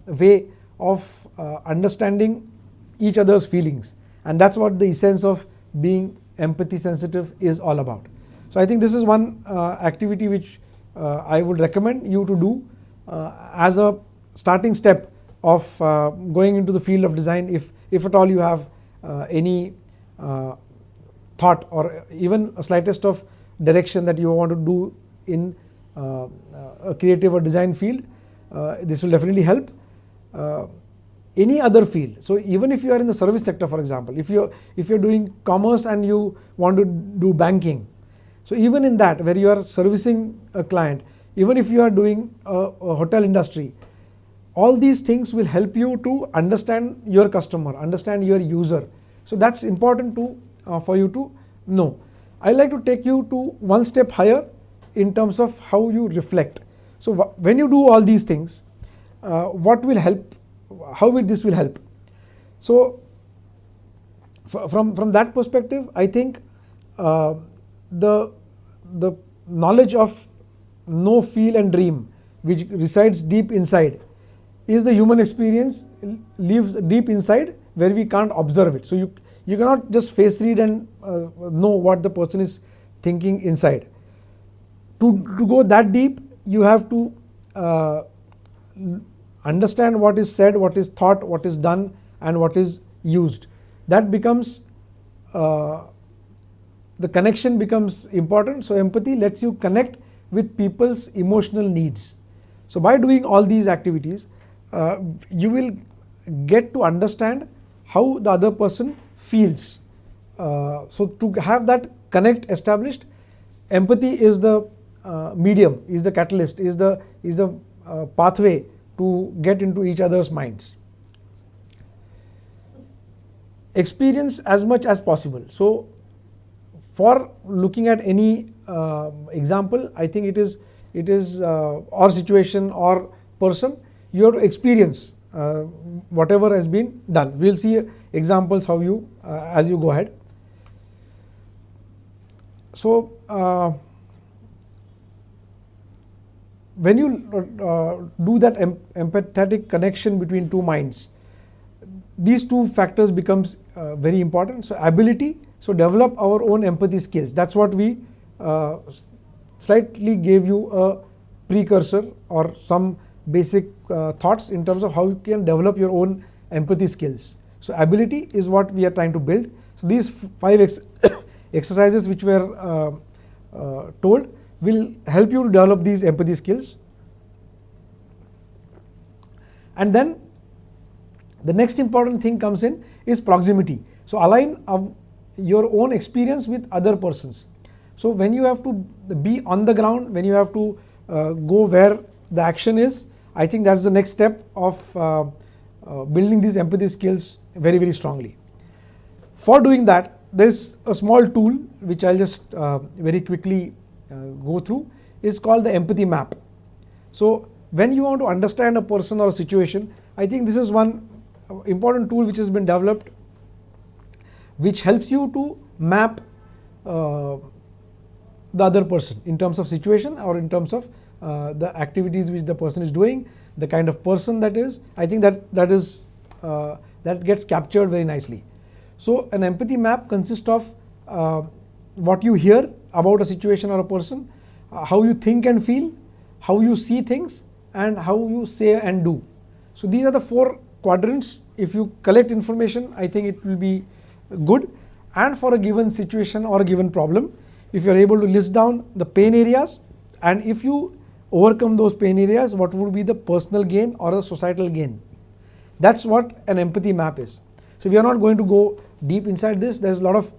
way of understanding each other's feelings, and that's what the essence of being empathy sensitive is all about. So I think this is one activity which I would recommend you to do as a starting step of going into the field of design, if at all you have any thought or even a slightest of direction that you want to do in a creative or design field. This will definitely help. Any other field, so even if you are in the service sector, for example, if you're doing commerce and you want to do banking, so even in that, where you are servicing a client, even if you are doing a hotel industry, all these things will help you to understand your customer, understand your user. So that's important for you to know. I like to take you to one step higher in terms of how you reflect. So when you do all these things, what will help? How will this help? So from that perspective, I think the knowledge of know, feel and dream, which resides deep inside, is the human experience, lives deep inside where we can't observe it. So you cannot just face read and know what the person is thinking inside. To go that deep, you have to understand what is said, what is thought, what is done and what is used. That becomes, the connection becomes important. So empathy lets you connect with people's emotional needs. So by doing all these activities, you will get to understand how the other person feels. So to have that connect established, empathy is the medium, is the catalyst, is the pathway to get into each other's minds. Experience as much as possible. So for looking at any example, I think it is or situation or person, you have to experience whatever has been done. We'll see examples how you as you go ahead. So when you do that empathetic connection between two minds, these two factors becomes very important. So ability, so develop our own empathy skills. That's what we slightly gave you a precursor or some basic thoughts in terms of how you can develop your own empathy skills. So ability is what we are trying to build. So these 5 exercises which were told will help you to develop these empathy skills. And then the next important thing comes in is proximity. So align your own experience with other persons. So when you have to be on the ground, when you have to go where the action is, I think that's the next step of building these empathy skills very, very strongly. For doing that, there's a small tool which I'll just very quickly go through. It's called the empathy map. So when you want to understand a person or a situation, I think this is one important tool which has been developed, which helps you to map the other person in terms of situation or in terms of the activities which the person is doing, the kind of person that is. I think that gets captured very nicely. So an empathy map consists of what you hear about a situation or a person, how you think and feel, how you see things, and how you say and do. So these are the 4 quadrants. If you collect information, I think it will be good. And for a given situation or a given problem, if you are able to list down the pain areas, and if you overcome those pain areas, what would be the personal gain or a societal gain. That's what an empathy map is. So we are not going to go deep inside this. There's a lot of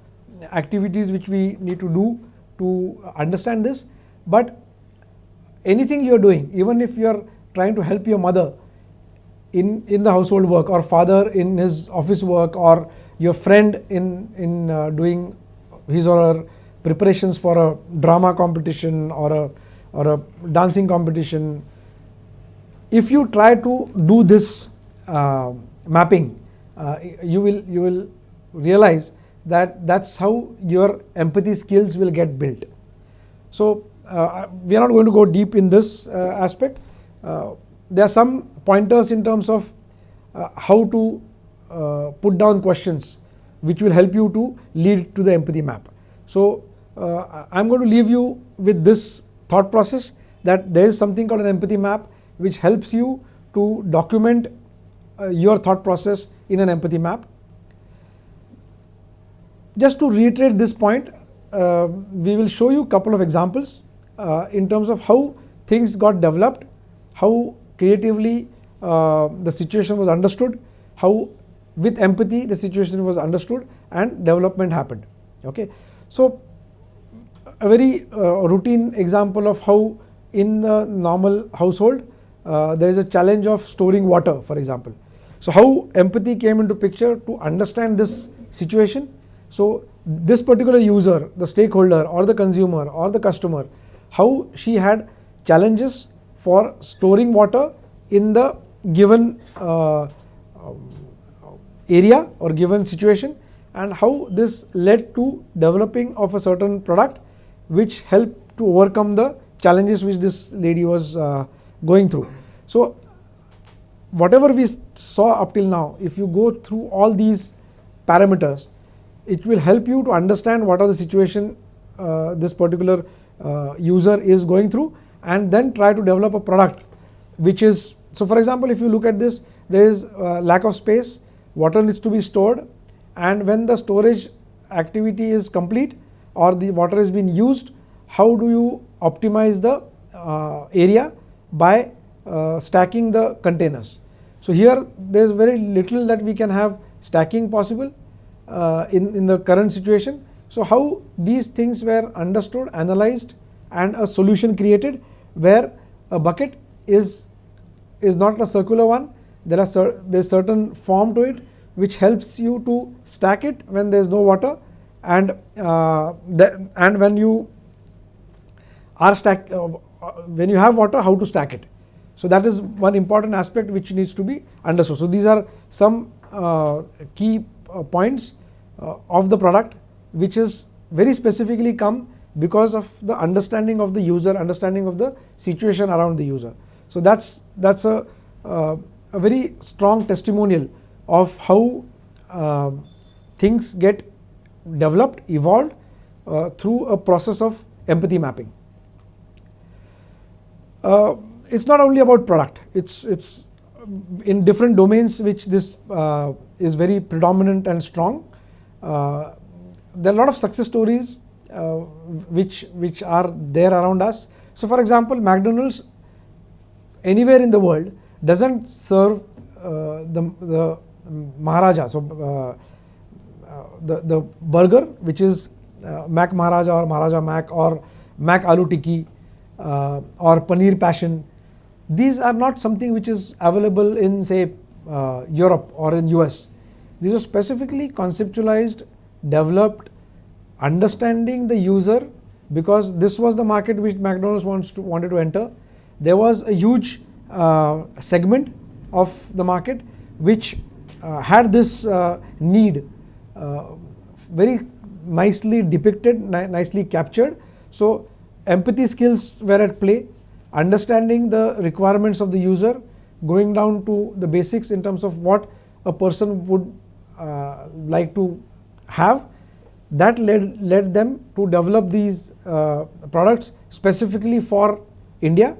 activities which we need to do to understand this. But anything you're doing, even if you're trying to help your mother in the household work, or father in his office work, or your friend in doing his or her preparations for a drama competition or a dancing competition, if you try to do this mapping, you will realize that that's how your empathy skills will get built. So we are not going to go deep in this aspect. There are some pointers in terms of how to put down questions which will help you to lead to the empathy map. So I'm going to leave you with this thought process, that there is something called an empathy map which helps you to document your thought process in an empathy map. Just to reiterate this point, we will show you a couple of examples in terms of how things got developed, how creatively the situation was understood, how with empathy the situation was understood and development happened. Okay, so a very routine example of how in the normal household there is a challenge of storing water, for example. So how empathy came into picture to understand this situation. So this particular user, the stakeholder or the consumer or the customer, how she had challenges for storing water in the given area or given situation, and how this led to developing of a certain product which helped to overcome the challenges which this lady was going through. So whatever we saw up till now, if you go through all these parameters, it will help you to understand what are the situation this particular user is going through, and then try to develop a product which is, so for example, if you look at this, there is lack of space, water needs to be stored, and when the storage activity is complete or the water is being used, how do you optimize the area by stacking the containers. So here there is very little that we can have stacking possible in the current situation. So how these things were understood, analyzed, and a solution created where a bucket is not a circular one. There's certain form to it which helps you to stack it when there is no water, and when you are when you have water, how to stack it. So that is one important aspect which needs to be understood. So these are some key points of the product which is very specifically come because of the understanding of the user, understanding of the situation around the user. So that's a very strong testimonial of how things get developed, evolved through a process of empathy mapping. It's not only about product, it's in different domains which this is very predominant and strong. There are a lot of success stories which are there around us. So for example, McDonald's anywhere in the world doesn't serve the Maharaja, so the burger which is Mac Maharaja or Maharaja Mac or Mac Aloo Tikki or Paneer Passion. These are not something which is available in say Europe or in US. These are specifically conceptualized, developed, understanding the user, because this was the market which McDonald's wanted to enter. There was a huge segment of the market which had this need very nicely depicted, nicely captured. So empathy skills were at play, understanding the requirements of the user, going down to the basics in terms of what a person would like to have. That led them to develop these products specifically for India,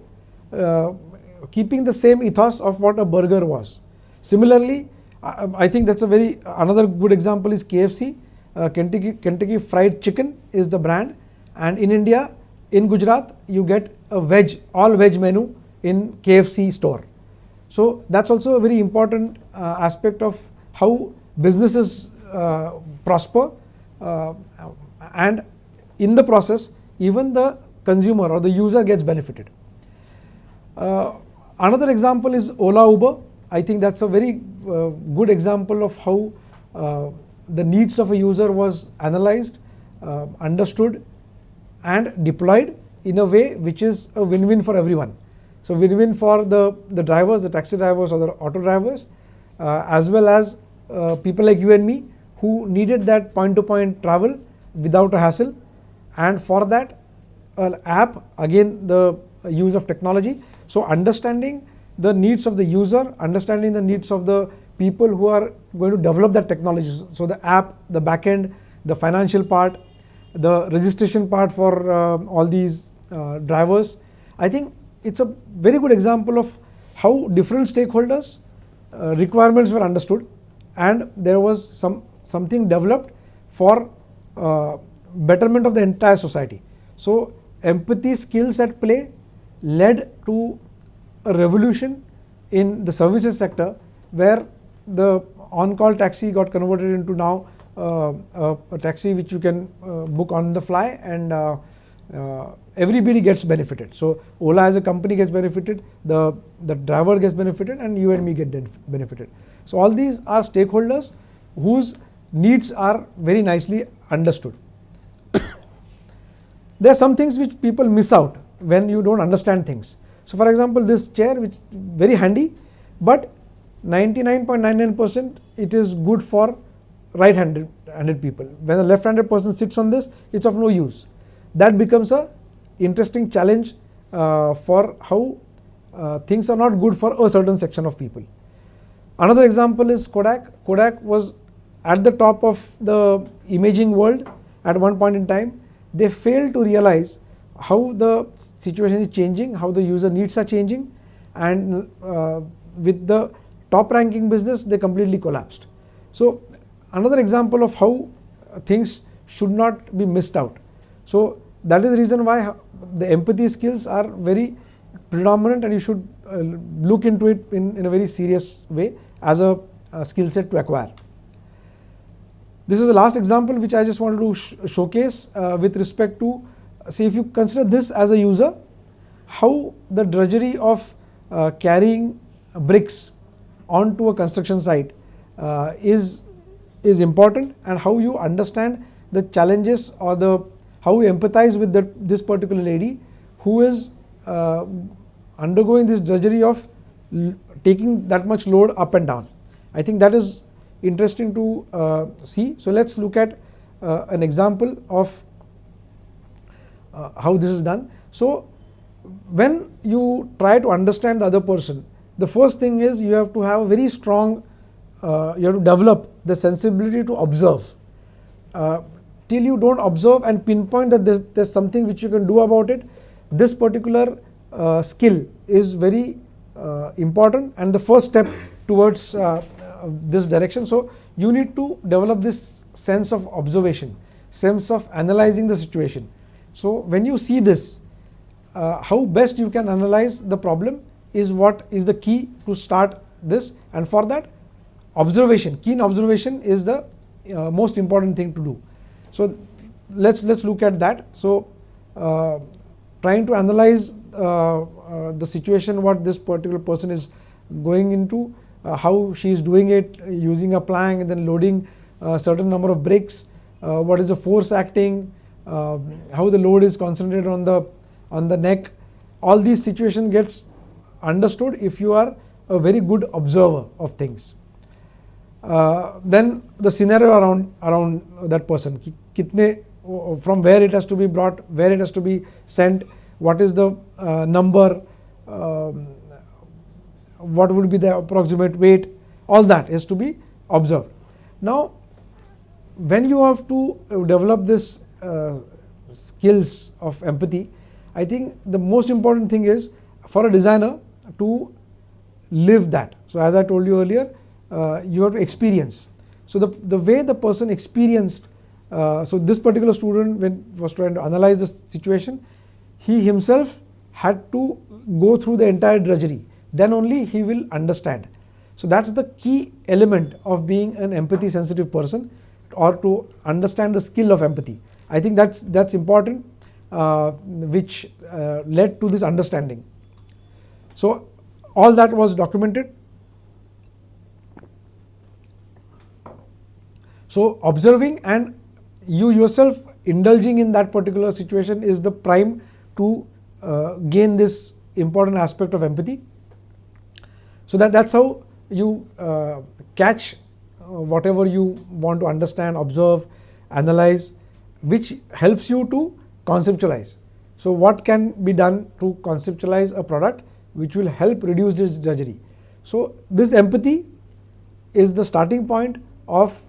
keeping the same ethos of what a burger was. Similarly, I think that's another good example is KFC. Kentucky Fried Chicken is the brand, and in India, in Gujarat, you get a all veg menu in KFC store. So that's also a very important aspect of how businesses prosper, and in the process, even the consumer or the user gets benefited. Another example is Ola Uber. I think that's a very good example of how the needs of a user was analyzed, understood and deployed in a way which is a win-win for everyone. So win-win for the drivers, the taxi drivers or the auto drivers, as well as people like you and me who needed that point-to-point travel without a hassle. And for that, an app, again the use of technology. So understanding the needs of the user, understanding the needs of the people who are going to develop that technology. So the app, the backend, the financial part, the registration part for all these drivers. I think it's a very good example of how different stakeholders requirements were understood, and there was something developed for betterment of the entire society. So empathy skills at play led to a revolution in the services sector, where the on-call taxi got converted into now a taxi which you can book on the fly, and everybody gets benefited. So Ola as a company gets benefited, the driver gets benefited, and you and me get benefited. So all these are stakeholders whose needs are very nicely understood. There are some things which people miss out when you don't understand things. So for example, this chair, which is very handy, but 99.99% it is good for right-handed people. When a left-handed person sits on this, it's of no use. That becomes a interesting challenge for how things are not good for a certain section of people. Another example is Kodak. Kodak was at the top of the imaging world at one point in time. They failed to realize how the situation is changing, how the user needs are changing, and with the top ranking business, they completely collapsed. So another example of how things should not be missed out. So that is the reason why the empathy skills are very predominant, and you should look into it in a very serious way as a skill set to acquire. This is the last example which I just wanted to showcase with respect to, say, if you consider this as a user, how the drudgery of carrying bricks onto a construction site is important, and how you understand the challenges or how you empathize with this particular lady who is undergoing this drudgery of taking that much load up and down. I think that is interesting to see. So let's look at an example of how this is done. So when you try to understand the other person, the first thing is you have to have a very strong, you have to develop the sensibility to observe. Till you don't observe and pinpoint that there's something which you can do about it, this particular skill is very important and the first step towards this direction. So you need to develop this sense of observation, sense of analyzing the situation. So when you see this, how best you can analyze the problem is what is the key to start this, and for that observation, keen observation is the most important thing to do. So let's look at that. So trying to analyze the situation, what this particular person is going into, how she is doing it using a plank and then loading a certain number of bricks, what is the force acting, how the load is concentrated on the neck. All these situations gets understood if you are a very good observer of things. Then the scenario around that person, kitne, from where it has to be brought, where it has to be sent, what is the number, what would be the approximate weight, all that is to be observed. Now when you have to develop this skills of empathy, I think the most important thing is for a designer to live that. So as I told you earlier, you have to experience. So the way the person experienced, so this particular student, when was trying to analyze the situation, he himself had to go through the entire drudgery, then only he will understand. So that's the key element of being an empathy sensitive person, or to understand the skill of empathy. I think that's important, which led to this understanding. So all that was documented. So observing and you yourself indulging in that particular situation is the prime to gain this important aspect of empathy. So that's how you catch whatever you want to understand, observe, analyze, which helps you to conceptualize. So what can be done to conceptualize a product which will help reduce this drudgery. So this empathy is the starting point of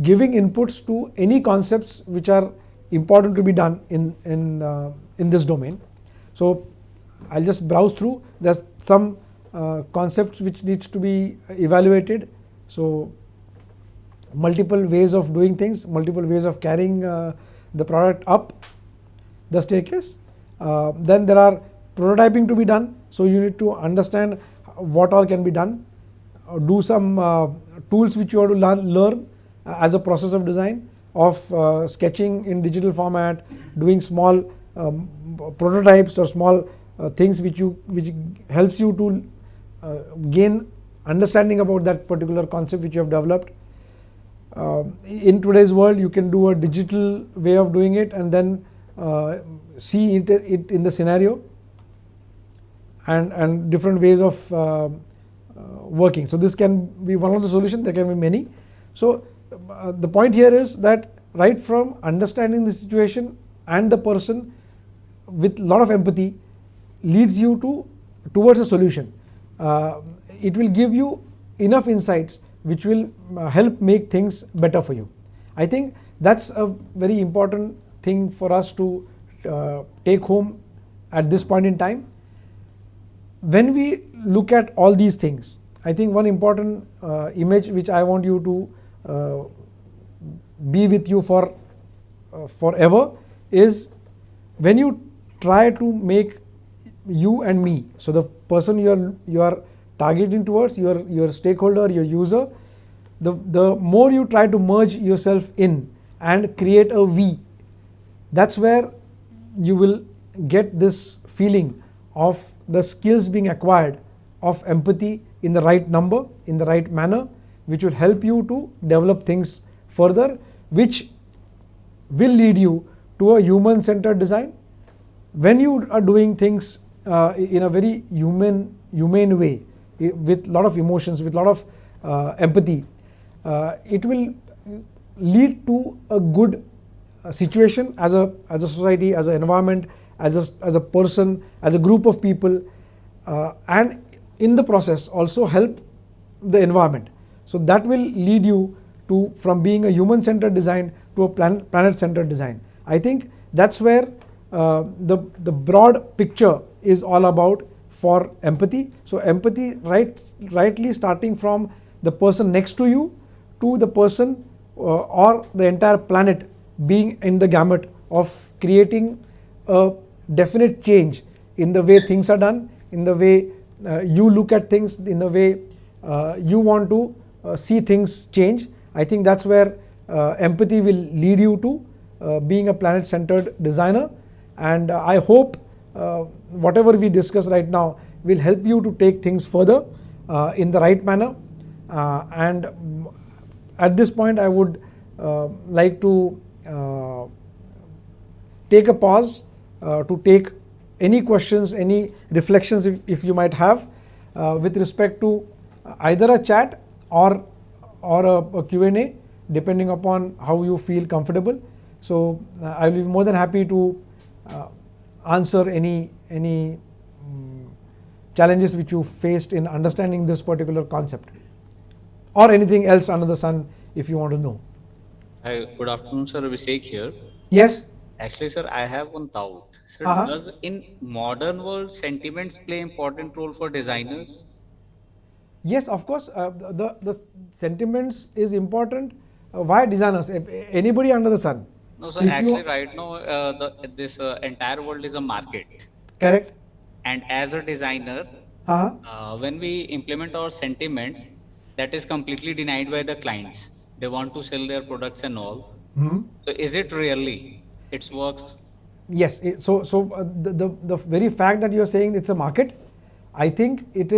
giving inputs to any concepts which are important to be done in this domain. So I'll just browse through. There's some concepts which needs to be evaluated. So multiple ways of doing things, multiple ways of carrying the product up the staircase. Then there are prototyping to be done. So you need to understand what all can be done. Do some tools which you have to learn as a process of design, of sketching in digital format, doing small prototypes or small things which helps you to gain understanding about that particular concept which you have developed. In today's world, you can do a digital way of doing it and then see it in the scenario, and different ways of working. So this can be one of the solutions. There can be many. So the point here is that right from understanding the situation and the person with a lot of empathy leads you towards a solution. It will give you enough insights which will help make things better for you. I think that's a very important thing for us to take home at this point in time. When we look at all these things, I think one important image which I want you to be with you for forever is when you try to make you and me, so the person you are targeting towards, your stakeholder, your user, the more you try to merge yourself in and create a we, that's where you will get this feeling of the skills being acquired of empathy in the right number, in the right manner, which will help you to develop things further, which will lead you to a human-centered design. When you are doing things in a very humane way, with a lot of emotions, with a lot of empathy, it will lead to a good situation as a society, as an environment, as a person, as a group of people, and in the process also help the environment. So that will lead you to from being a human-centered design to a planet-centered design. I think that's where the broad picture is all about for empathy. So empathy rightly starting from the person next to you to the person or the entire planet being in the gamut of creating a definite change in the way things are done, in the way you look at things, in the way you want to see things change. I think that's where empathy will lead you to being a planet-centered designer, and I hope whatever we discuss right now will help you to take things further in the right manner. And at this point I would like to take a pause to take any questions, any reflections if you might have with respect to either a chat or a Q&A, depending upon how you feel comfortable. So I will be more than happy to answer any challenges which you faced in understanding this particular concept, or anything else under the sun if you want to know. Hi, good afternoon, sir. Abhishek here. Yes. Actually, sir, I have one doubt. Sir, does in modern world sentiments play important role for designers? Yes, of course. The sentiments is important. Why designers? Anybody under the sun. No, sir. So actually, right now, this entire world is a market. Correct. And as a designer, when we implement our sentiments, that is completely denied by the clients. They want to sell their products and all. So is it really? It works? Yes. So the very fact that you are saying it's a market, I think it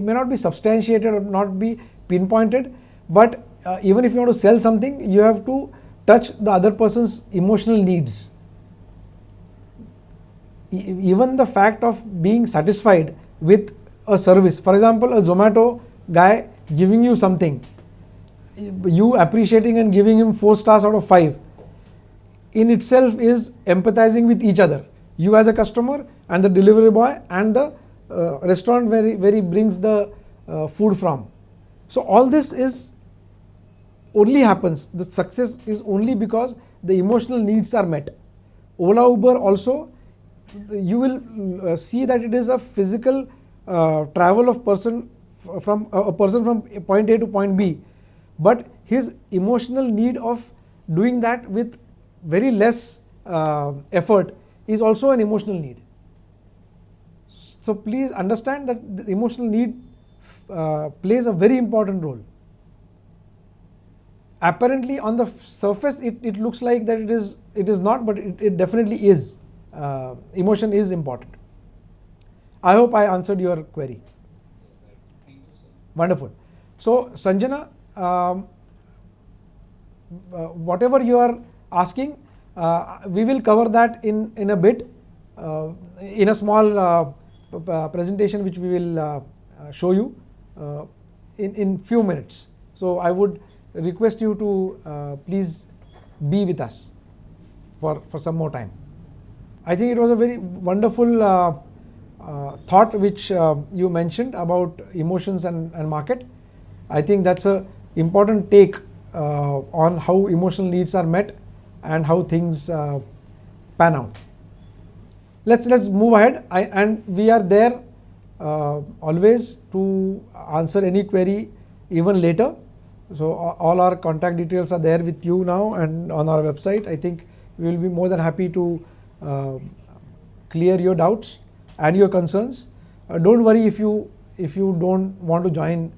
may not be substantiated or not be pinpointed, but even if you want to sell something, you have to touch the other person's emotional needs. Even the fact of being satisfied with a service, for example, a Zomato guy giving you something, you appreciating and giving him 4 stars out of 5, in itself is empathizing with each other. You as a customer and the delivery boy and the restaurant where he brings the food from. So all this is only happens, the success is only because the emotional needs are met. Ola, Uber also, you will see that it is a physical travel of person from point A to point B, but his emotional need of doing that with very less effort is also an emotional need. So please understand that the emotional need plays a very important role. Apparently on the surface it looks like that it is not, but it definitely is. Emotion is important. I hope I answered your query. Wonderful. So Sanjana, whatever you are asking, we will cover that in a bit, in a small presentation which we will show you in few minutes. So I would request you to please be with us for some more time. I think it was a very wonderful thought which you mentioned about emotions and market. I think that's a important take on how emotional needs are met and how things pan out. Let's move ahead, and we are there always to answer any query even later. So all our contact details are there with you now and on our website. I think we will be more than happy to clear your doubts and your concerns. Don't worry if you don't want to join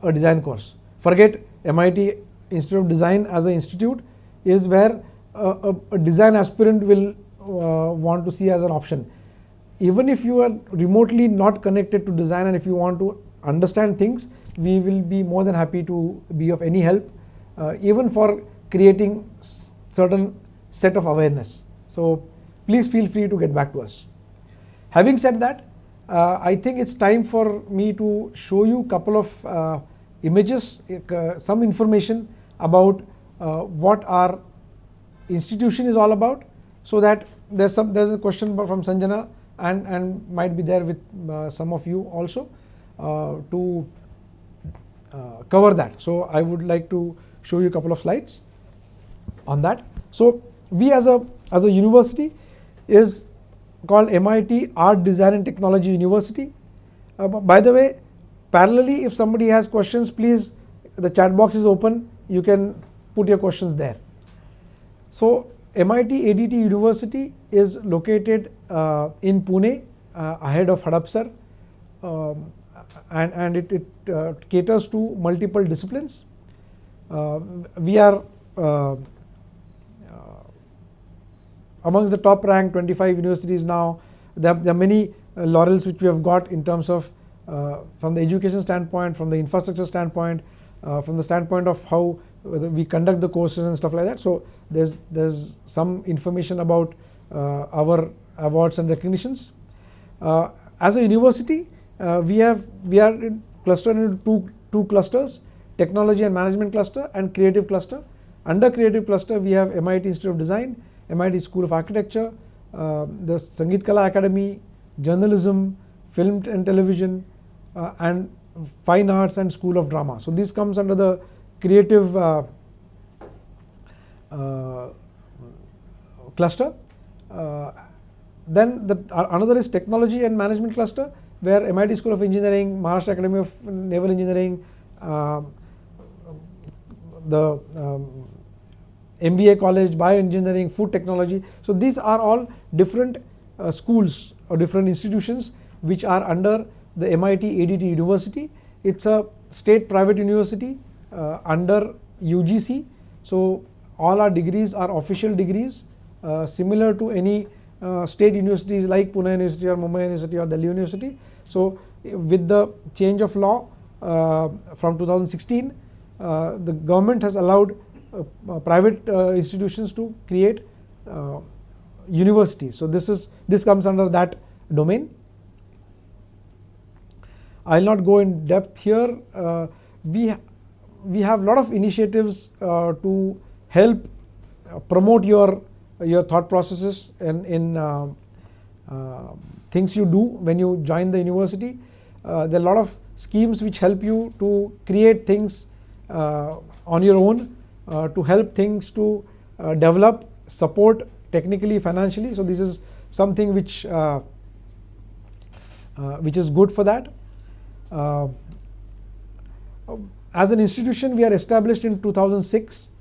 a design course. Forget MIT Institute of Design as an institute is where a design aspirant will want to see as an option. Even if you are remotely not connected to design and if you want to understand things, we will be more than happy to be of any help, even for creating certain set of awareness. So please feel free to get back to us. Having said that, I think it's time for me to show you a couple of images, some information about what our institution is all about, so that there's a question from Sanjana and might be there with some of you also to cover that. So I would like to show you a couple of slides on that. So we as a university is called MIT Art, Design and Technology University. By the way, parallelly, if somebody has questions, please, the chat box is open, you can put your questions there. So MIT ADT University is located in Pune, ahead of Hadapsar, and it caters to multiple disciplines. We are amongst the top ranked 25 universities now. There are many laurels which we have got in terms of from the education standpoint, from the infrastructure standpoint, from the standpoint of how we conduct the courses and stuff like that. So there's some information about our awards and recognitions. As a university, we are clustered into two clusters: technology and management cluster and creative cluster. Under creative cluster, we have MIT Institute of Design, MIT School of Architecture, the Sangeet Kala Academy, journalism, film and television, and fine arts and School of Drama. So this comes under the creative cluster. Then another is technology and management cluster, where MIT School of Engineering, Maharashtra Academy of Naval Engineering, the MBA college, bioengineering, food technology. So these are all different schools or different institutions which are under the MIT ADT University. It's a state private university under UGC. So all our degrees are official degrees, similar to any state universities like Pune University or Mumbai University or Delhi University. So with the change of law from 2016, the government has allowed private institutions to create universities. So this comes under that domain. I will not go in depth here. We have a lot of initiatives to help promote your thought processes in things you do when you join the university. There are a lot of schemes which help you to create things on your own, to help things to develop, support technically, financially. So this is something which is good for that. As an institution, we are established in 2006.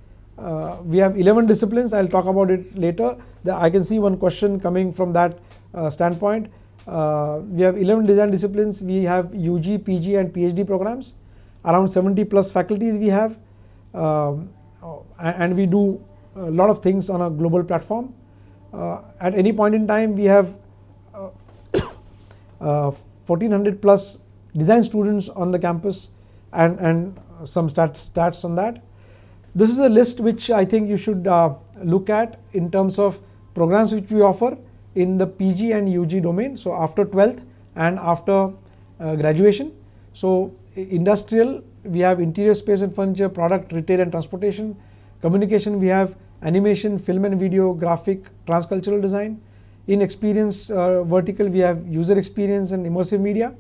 We have 11 disciplines. I will talk about it later. I can see one question coming from that standpoint. We have 11 design disciplines. We have UG, PG and PhD programs. Around 70 plus faculties we have, and we do a lot of things on a global platform. At any point in time, we have 1400 plus design students on the campus, and some stats on that. This is a list which I think you should look at in terms of programs which we offer in the PG and UG domain. So after 12th and after graduation. So industrial, we have interior space and furniture, product, retail and transportation. Communication, we have animation, film and video, graphic, transcultural design. In experience vertical, we have user experience and immersive media.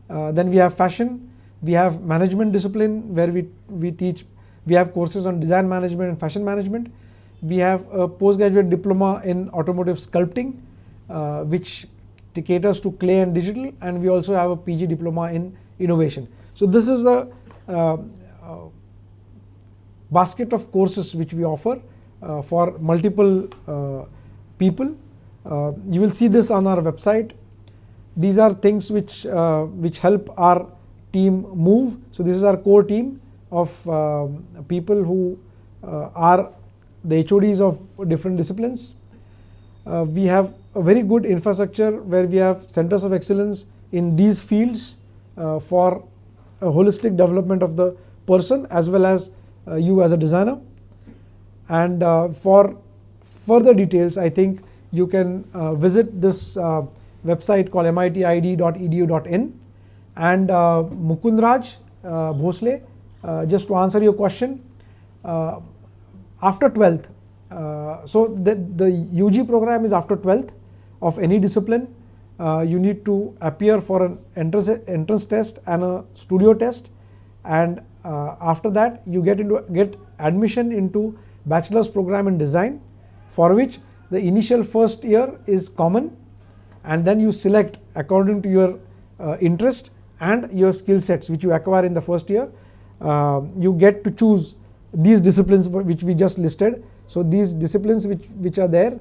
Then we have fashion. We have management discipline, where we teach. We have courses on design management and fashion management. We have a postgraduate diploma in automotive sculpting, which caters to clay and digital, and we also have a PG diploma in innovation. So this is the basket of courses which we offer for multiple people. You will see this on our website. These are things which help our team move. So this is our core team of people who are the HODs of different disciplines. We have a very good infrastructure where we have centers of excellence in these fields for a holistic development of the person as well as you as a designer. And for further details, I think you can visit this website called mitid.edu.in. And Mukundraj Bhosle, just to answer your question, after 12th, so the UG program is after 12th of any discipline. You need to appear for an entrance test and a studio test, and after that you get admission into bachelor's program in design, for which the initial first year is common, and then you select according to your interest and your skill sets which you acquire in the first year. You get to choose these disciplines which we just listed. So these disciplines which are there,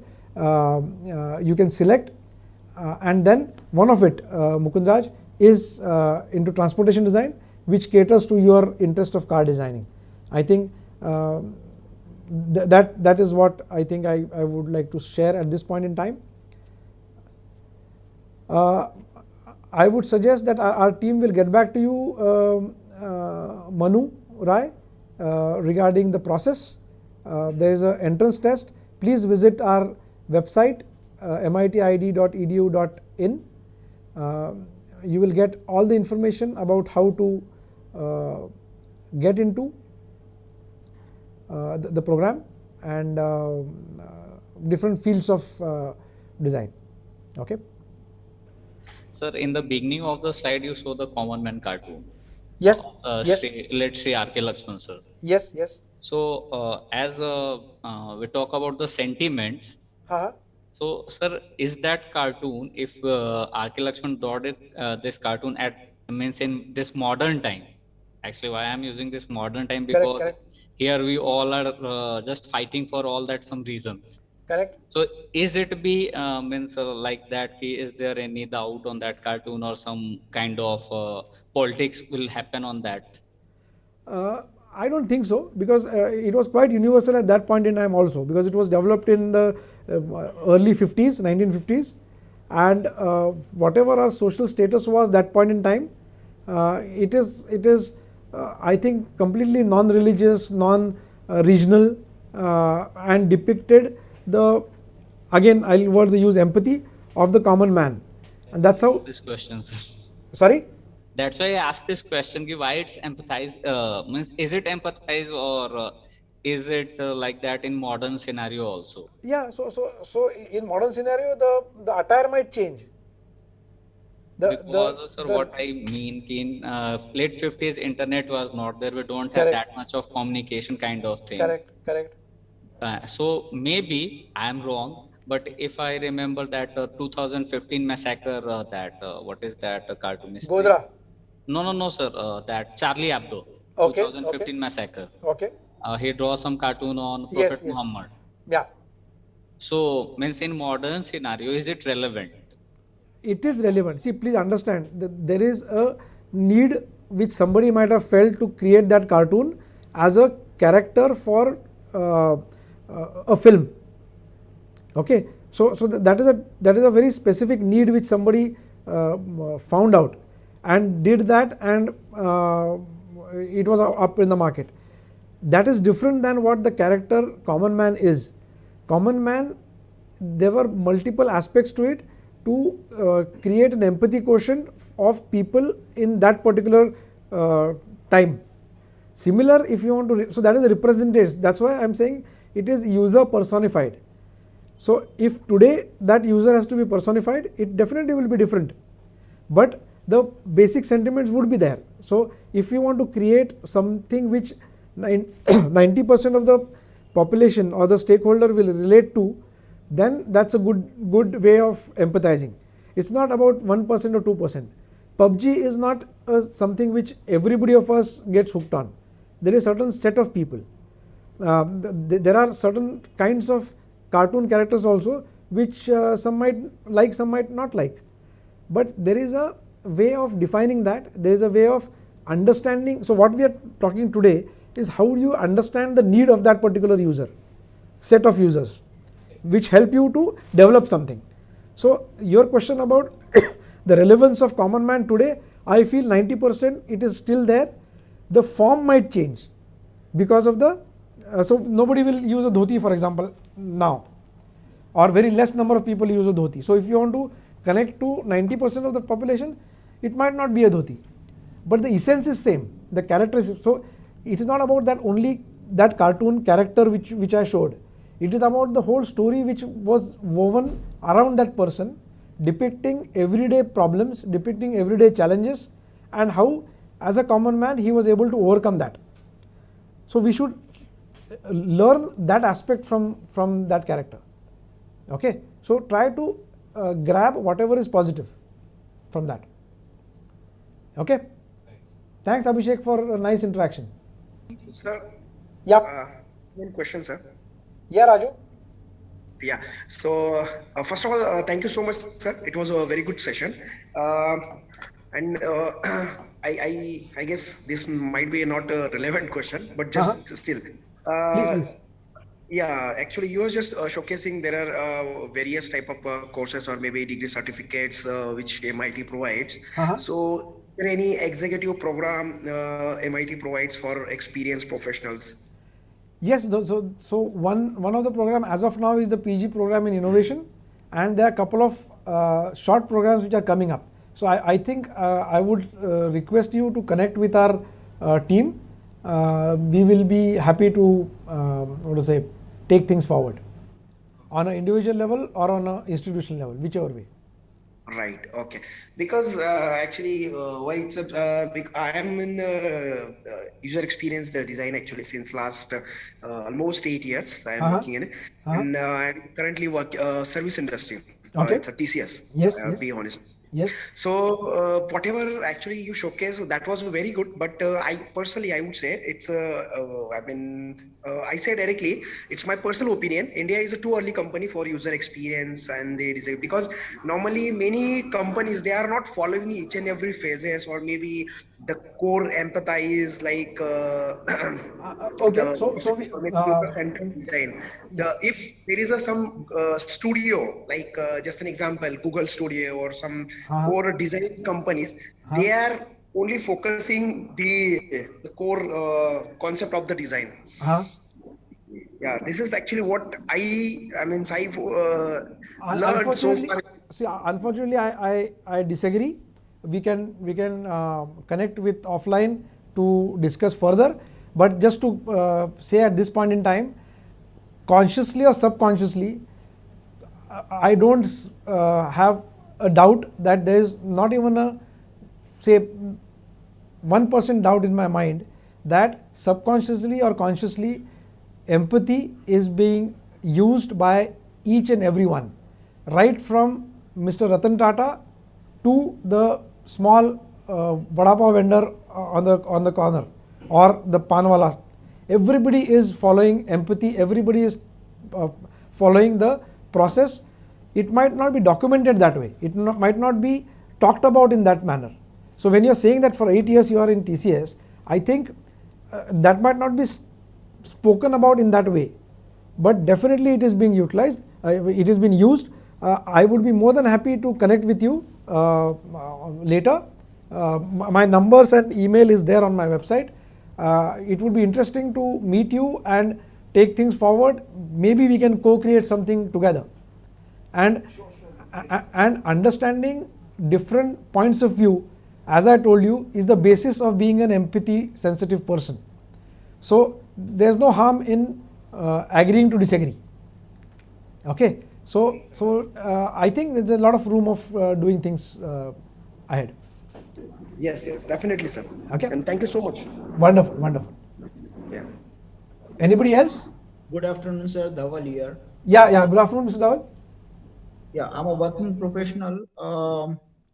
you can select, and then one of it, Mukundraj, is into transportation design, which caters to your interest of car designing. I think that is what I think I would like to share at this point in time. I would suggest that our team will get back to you, Manu Rai, regarding the process. There is an entrance test. Please visit our website, mitid.edu.in. You will get all the information about how to get into the program and different fields of design. Okay. Sir, in the beginning of the slide, you show the common man cartoon. Yes. Yes. Let's say R.K. Lakshman, sir. Yes. Yes. So, as we talk about the sentiments, so, sir, is that cartoon, if R.K. Lakshman drawed this cartoon at, means in this modern time, actually why I am using this modern time, because correct. Here we all are just fighting for all that some reasons. Correct. So, is it be means like that? Is there any doubt on that cartoon or some kind of politics will happen on that? I don't think so, because it was quite universal at that point in time also, because it was developed in the early 50s, 1950s, and whatever our social status was that point in time, it is I think completely non-religious, non-regional, and depicted the, again I'll use empathy of the common man, and that's how this question. Sorry. That's why I asked this question, why it's empathize, means is it empathize or is it like that in modern scenario also? Yeah, so in modern scenario, the attire might change. What I mean, in late 50s, internet was not there. We don't have that much of communication kind of thing. Correct. So maybe I am wrong, but if I remember that 2015 massacre, what is that cartoonist? Godra. No, sir. That Charlie Hebdo. Okay. 2015 massacre. Okay. He draws some cartoon on Prophet Muhammad. Yeah. So, means in modern scenario, is it relevant? It is relevant. See, please understand that there is a need which somebody might have felt to create that cartoon as a character for a film. Okay. So that is a very specific need which somebody found out and did that, and it was up in the market. That is different than what the character common man is. Common man, there were multiple aspects to it to create an empathy quotient of people in that particular time. Similar, if you want to, so that is a representation. That's why I am saying it is user personified. So if today that user has to be personified, it definitely will be different, but the basic sentiments would be there. So if you want to create something which 90% of the population or the stakeholder will relate to, then that's a good way of empathizing. It's not about 1% or 2%. PUBG is not something which everybody of us gets hooked on. There is a certain set of people. There are certain kinds of cartoon characters also which some might like, some might not like. But there is a way of defining that. There is a way of understanding. So what we are talking today is how do you understand the need of that particular user, set of users, which help you to develop something. So your question about the relevance of common man today, I feel 90% it is still there. The form might change because of the, so nobody will use a dhoti, for example, now, or very less number of people use a dhoti. So if you want to connect to 90% of the population, it might not be a dhoti, but the essence is same, the characteristics. So it is not about that only that cartoon character which I showed. It is about the whole story which was woven around that person, depicting everyday problems, depicting everyday challenges, and how as a common man he was able to overcome that. So we should learn that aspect from that character. Okay, so try to grab whatever is positive from that. Okay? Thanks Abhishek for a nice interaction. Sir, Yep. one question, sir. Yeah, Raju. Yeah. So, first of all, thank you so much, sir. It was a very good session. And I guess this might be not a relevant question, but just still. Please. Yeah, actually, you were just showcasing there are various type of courses or maybe degree certificates which MIT provides. So, is there any executive program MIT provides for experienced professionals? Yes, so one of the program as of now is the PG program in innovation, and there are a couple of short programs which are coming up. So I think I would request you to connect with our team. We will be happy to take things forward on an individual level or on an institutional level, whichever way. Right. Okay. Because actually, why it's I am in user experience design actually since last almost 8 years. I am working in it, and I'm currently service industry. Okay. It's a TCS. Yes. Be honest. Yes. So whatever actually you showcase, that was very good. But I personally, I would say it's I say directly, it's my personal opinion. India is a too early company for user experience, and they design, because normally many companies, they are not following each and every phases, or maybe the core empathize like okay. If there is some studio like just an example, Google Studio or some core design companies, they are only focusing the core concept of the design. Yeah, this is actually what I learned so far. See, unfortunately, I disagree. We can connect with offline to discuss further. But just to say at this point in time, consciously or subconsciously, I don't have a doubt that there is not even a 1% doubt in my mind that subconsciously or consciously empathy is being used by each and everyone, right from Mr. Ratan Tata to the small vada pav vendor on the corner or the panwala. Everybody is following empathy. Everybody is following the process. It might not be documented that way. It might not be talked about in that manner. So when you're saying that for 8 years you are in TCS, I think that might not be spoken about in that way, but definitely it is being utilized. It is being used. I would be more than happy to connect with you later. My numbers and email is there on my website. It would be interesting to meet you and take things forward. Maybe we can co-create something together. And understanding different points of view, as I told you, is the basis of being an empathy sensitive person. So there's no harm in agreeing to disagree. Okay, so I think there's a lot of room of doing things ahead. Yes, definitely, sir. Okay, and thank you so much. Wonderful. Yeah. Anybody else? Good afternoon, sir. Dhaval here. Yeah. Good afternoon, Mr. Dhaval. Yeah, I'm a working professional,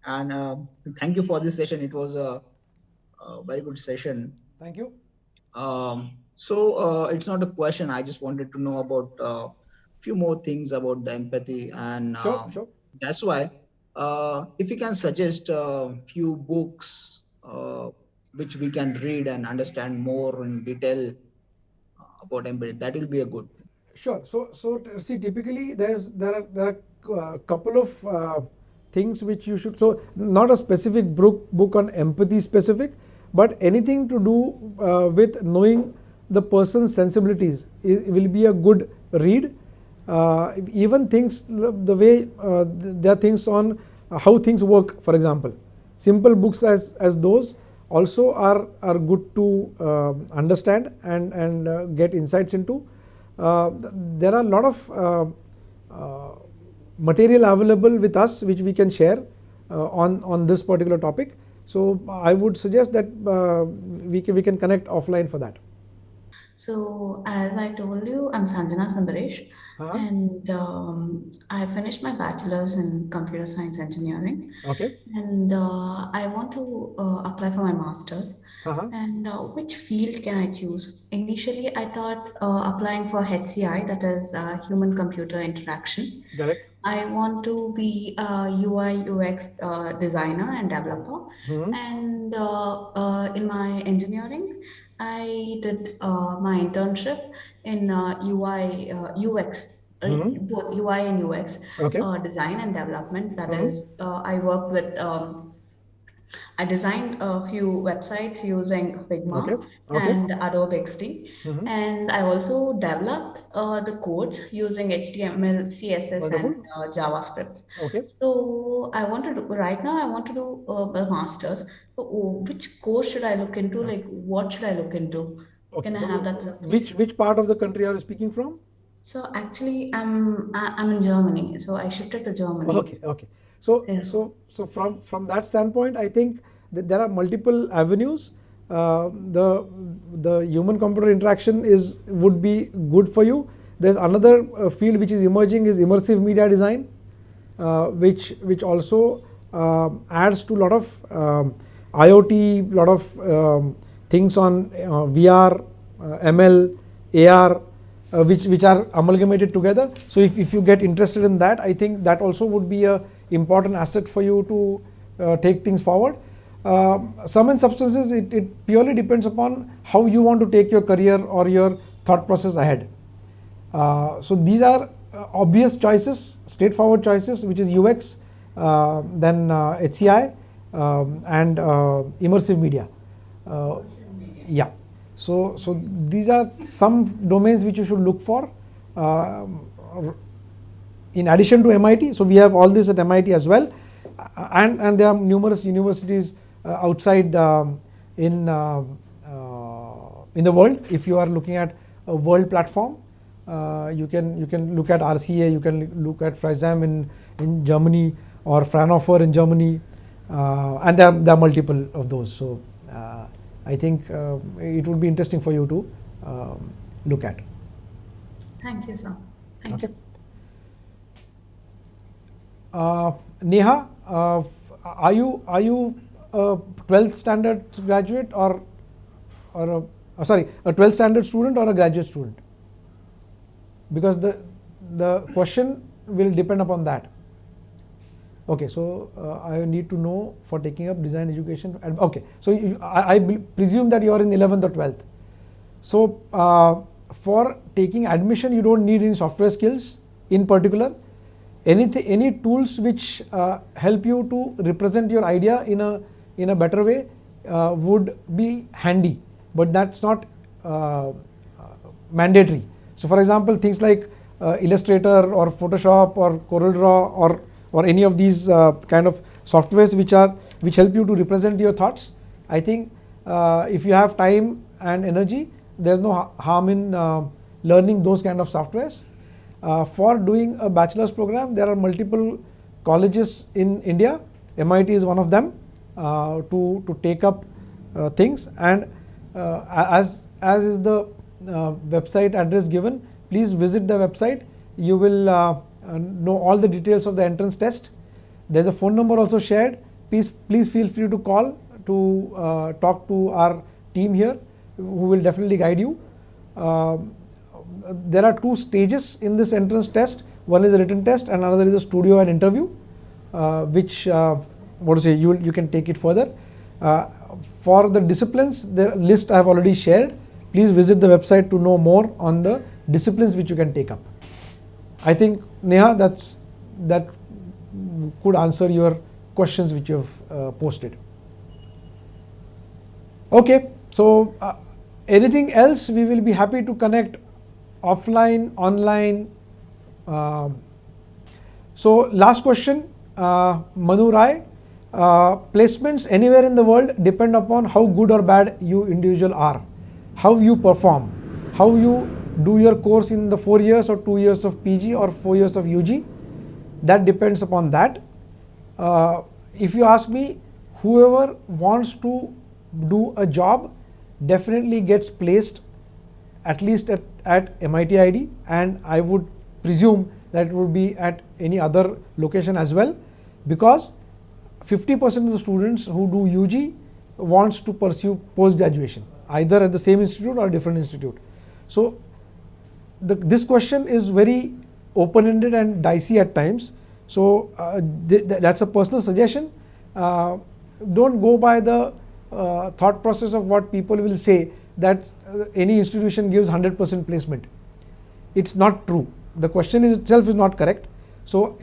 and thank you for this session. It was a very good session. Thank you. So it's not a question. I just wanted to know about a few more things about the empathy, and sure. That's why if you can suggest a few books which we can read and understand more in detail about empathy, that will be a good thing. Sure. So see, typically there are a couple of things which you should. So not a specific book on empathy specific, but anything to do with knowing the person's sensibilities will be a good read. Even things the way there are things on how things work, for example, simple books as those also are good to understand and get insights into. There are a lot of material available with us which we can share on this particular topic. So I would suggest that we can connect offline for that. So as I told you, I'm Sanjana Sundaresh, and I finished my bachelor's in computer science engineering. Okay. And I want to apply for my master's. And which field can I choose? Initially, I thought applying for HCI, that is human computer interaction. Correct. I want to be a UI UX designer and developer. And in my engineering, I did my internship in UI UX, both UI and UX design and development. That is, I worked with. I designed a few websites using Figma and Adobe XD, and I also developed the codes using HTML, CSS, and JavaScript. So I want to do, right now I want to do a master's. So which course should I look into? Like, what should I look into? Can I have that? Which part of the country are you speaking from? So actually, I'm in Germany. So I shifted to Germany. Okay. So from that standpoint, I think that there are multiple avenues. The human computer interaction would be good for you. There's another field which is emerging, is immersive media design, which also adds to a lot of IoT, lot of things on VR, ML, AR, which are amalgamated together. So if you get interested in that, I think that also would be a important asset for you to take things forward. Sum and substances, it purely depends upon how you want to take your career or your thought process ahead. So these are obvious choices, straightforward choices, which is UX, then HCI, and immersive media. Yeah. So these are some domains which you should look for. In addition to MIT, so we have all this at MIT as well, and there are numerous universities outside in the world. If you are looking at a world platform, you can look at RCA, you can look at Freisam in Germany, or Fraunhofer in Germany, and there are multiple of those. So I think it would be interesting for you to look at. Thank you, sir. Thank you. Neha, are you a 12th standard graduate or a 12th standard student or a graduate student? Because the question will depend upon that. Okay, so I need to know for taking up design education. Okay, so I presume that you are in 11th or 12th. So for taking admission, you don't need any software skills in particular. Any tools which help you to represent your idea in a better way would be handy, but that's not mandatory. So for example, things like Illustrator or Photoshop or CorelDRAW or any of these kind of softwares which help you to represent your thoughts, I think if you have time and energy, there's no harm in learning those kind of softwares. For doing a bachelor's program, there are multiple colleges in India. MIT is one of them to take up things, and as is the website address given, please visit the website. You will know all the details of the entrance test. There's a phone number also shared. Please feel free to call to talk to our team here, who will definitely guide you. There are two stages in this entrance test. One is a written test and another is a studio and interview, which you can take it further. For the disciplines, the list I have already shared. Please visit the website to know more on the disciplines which you can take up. I think, Neha, that could answer your questions which you have posted. Okay, so anything else, we will be happy to connect offline, online. So last question, Manu Rai, placements anywhere in the world depend upon how good or bad you individual are, how you perform, how you do your course in the 4 years or 2 years of PG or 4 years of UG. That depends upon that. If you ask me, whoever wants to do a job definitely gets placed at least at MIT ID, and I would presume that it would be at any other location as well, because 50% of the students who do UG wants to pursue post-graduation, either at the same institute or a different institute. So this question is very open-ended and dicey at times. So that's a personal suggestion. Don't go by the thought process of what people will say that any institution gives 100% placement. It's not true. The question itself is not correct. So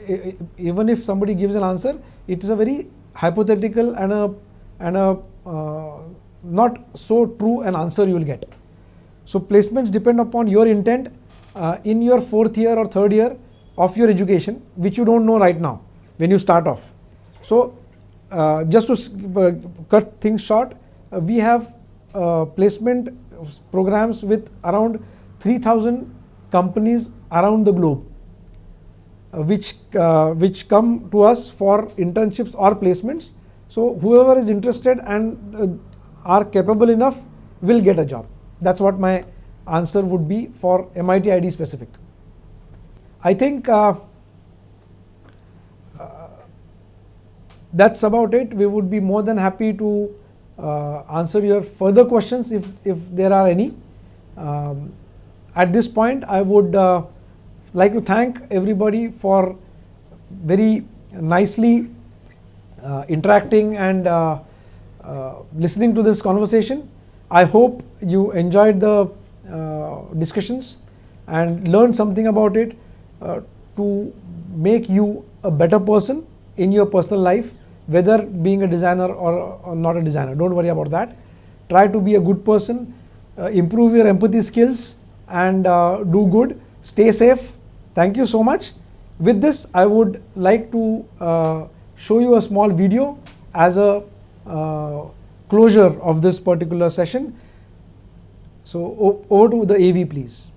even if somebody gives an answer, it is a very hypothetical and a not so true an answer you will get. So placements depend upon your intent in your 4th year or 3rd year of your education, which you don't know right now when you start off. So just to cut things short, we have placement programs with around 3,000 companies around the globe, which come to us for internships or placements. So whoever is interested and are capable enough will get a job. That's what my answer would be for MIT ID specific. I think that's about it. We would be more than happy to answer your further questions if there are any. At this point, I would like to thank everybody for very nicely interacting and listening to this conversation. I hope you enjoyed the discussions and learned something about it to make you a better person in your personal life, whether being a designer or not a designer. Don't worry about that. Try to be a good person, improve your empathy skills, and do good. Stay safe. Thank you so much. With this, I would like to show you a small video as a closure of this particular session. So over to the AV, please.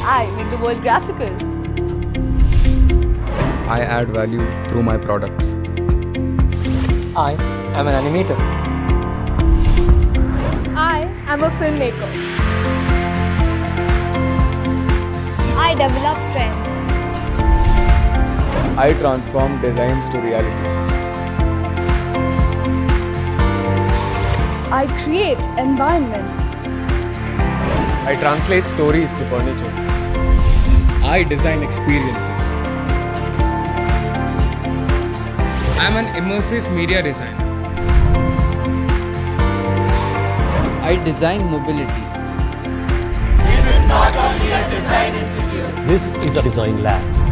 I make the world graphical. I add value through my products. I am an animator. I am a filmmaker. I develop trends. I transform designs to reality. I create environments. I translate stories to furniture. I design experiences. I'm an immersive media designer. I design mobility. This is not only a design institute. This is a design lab.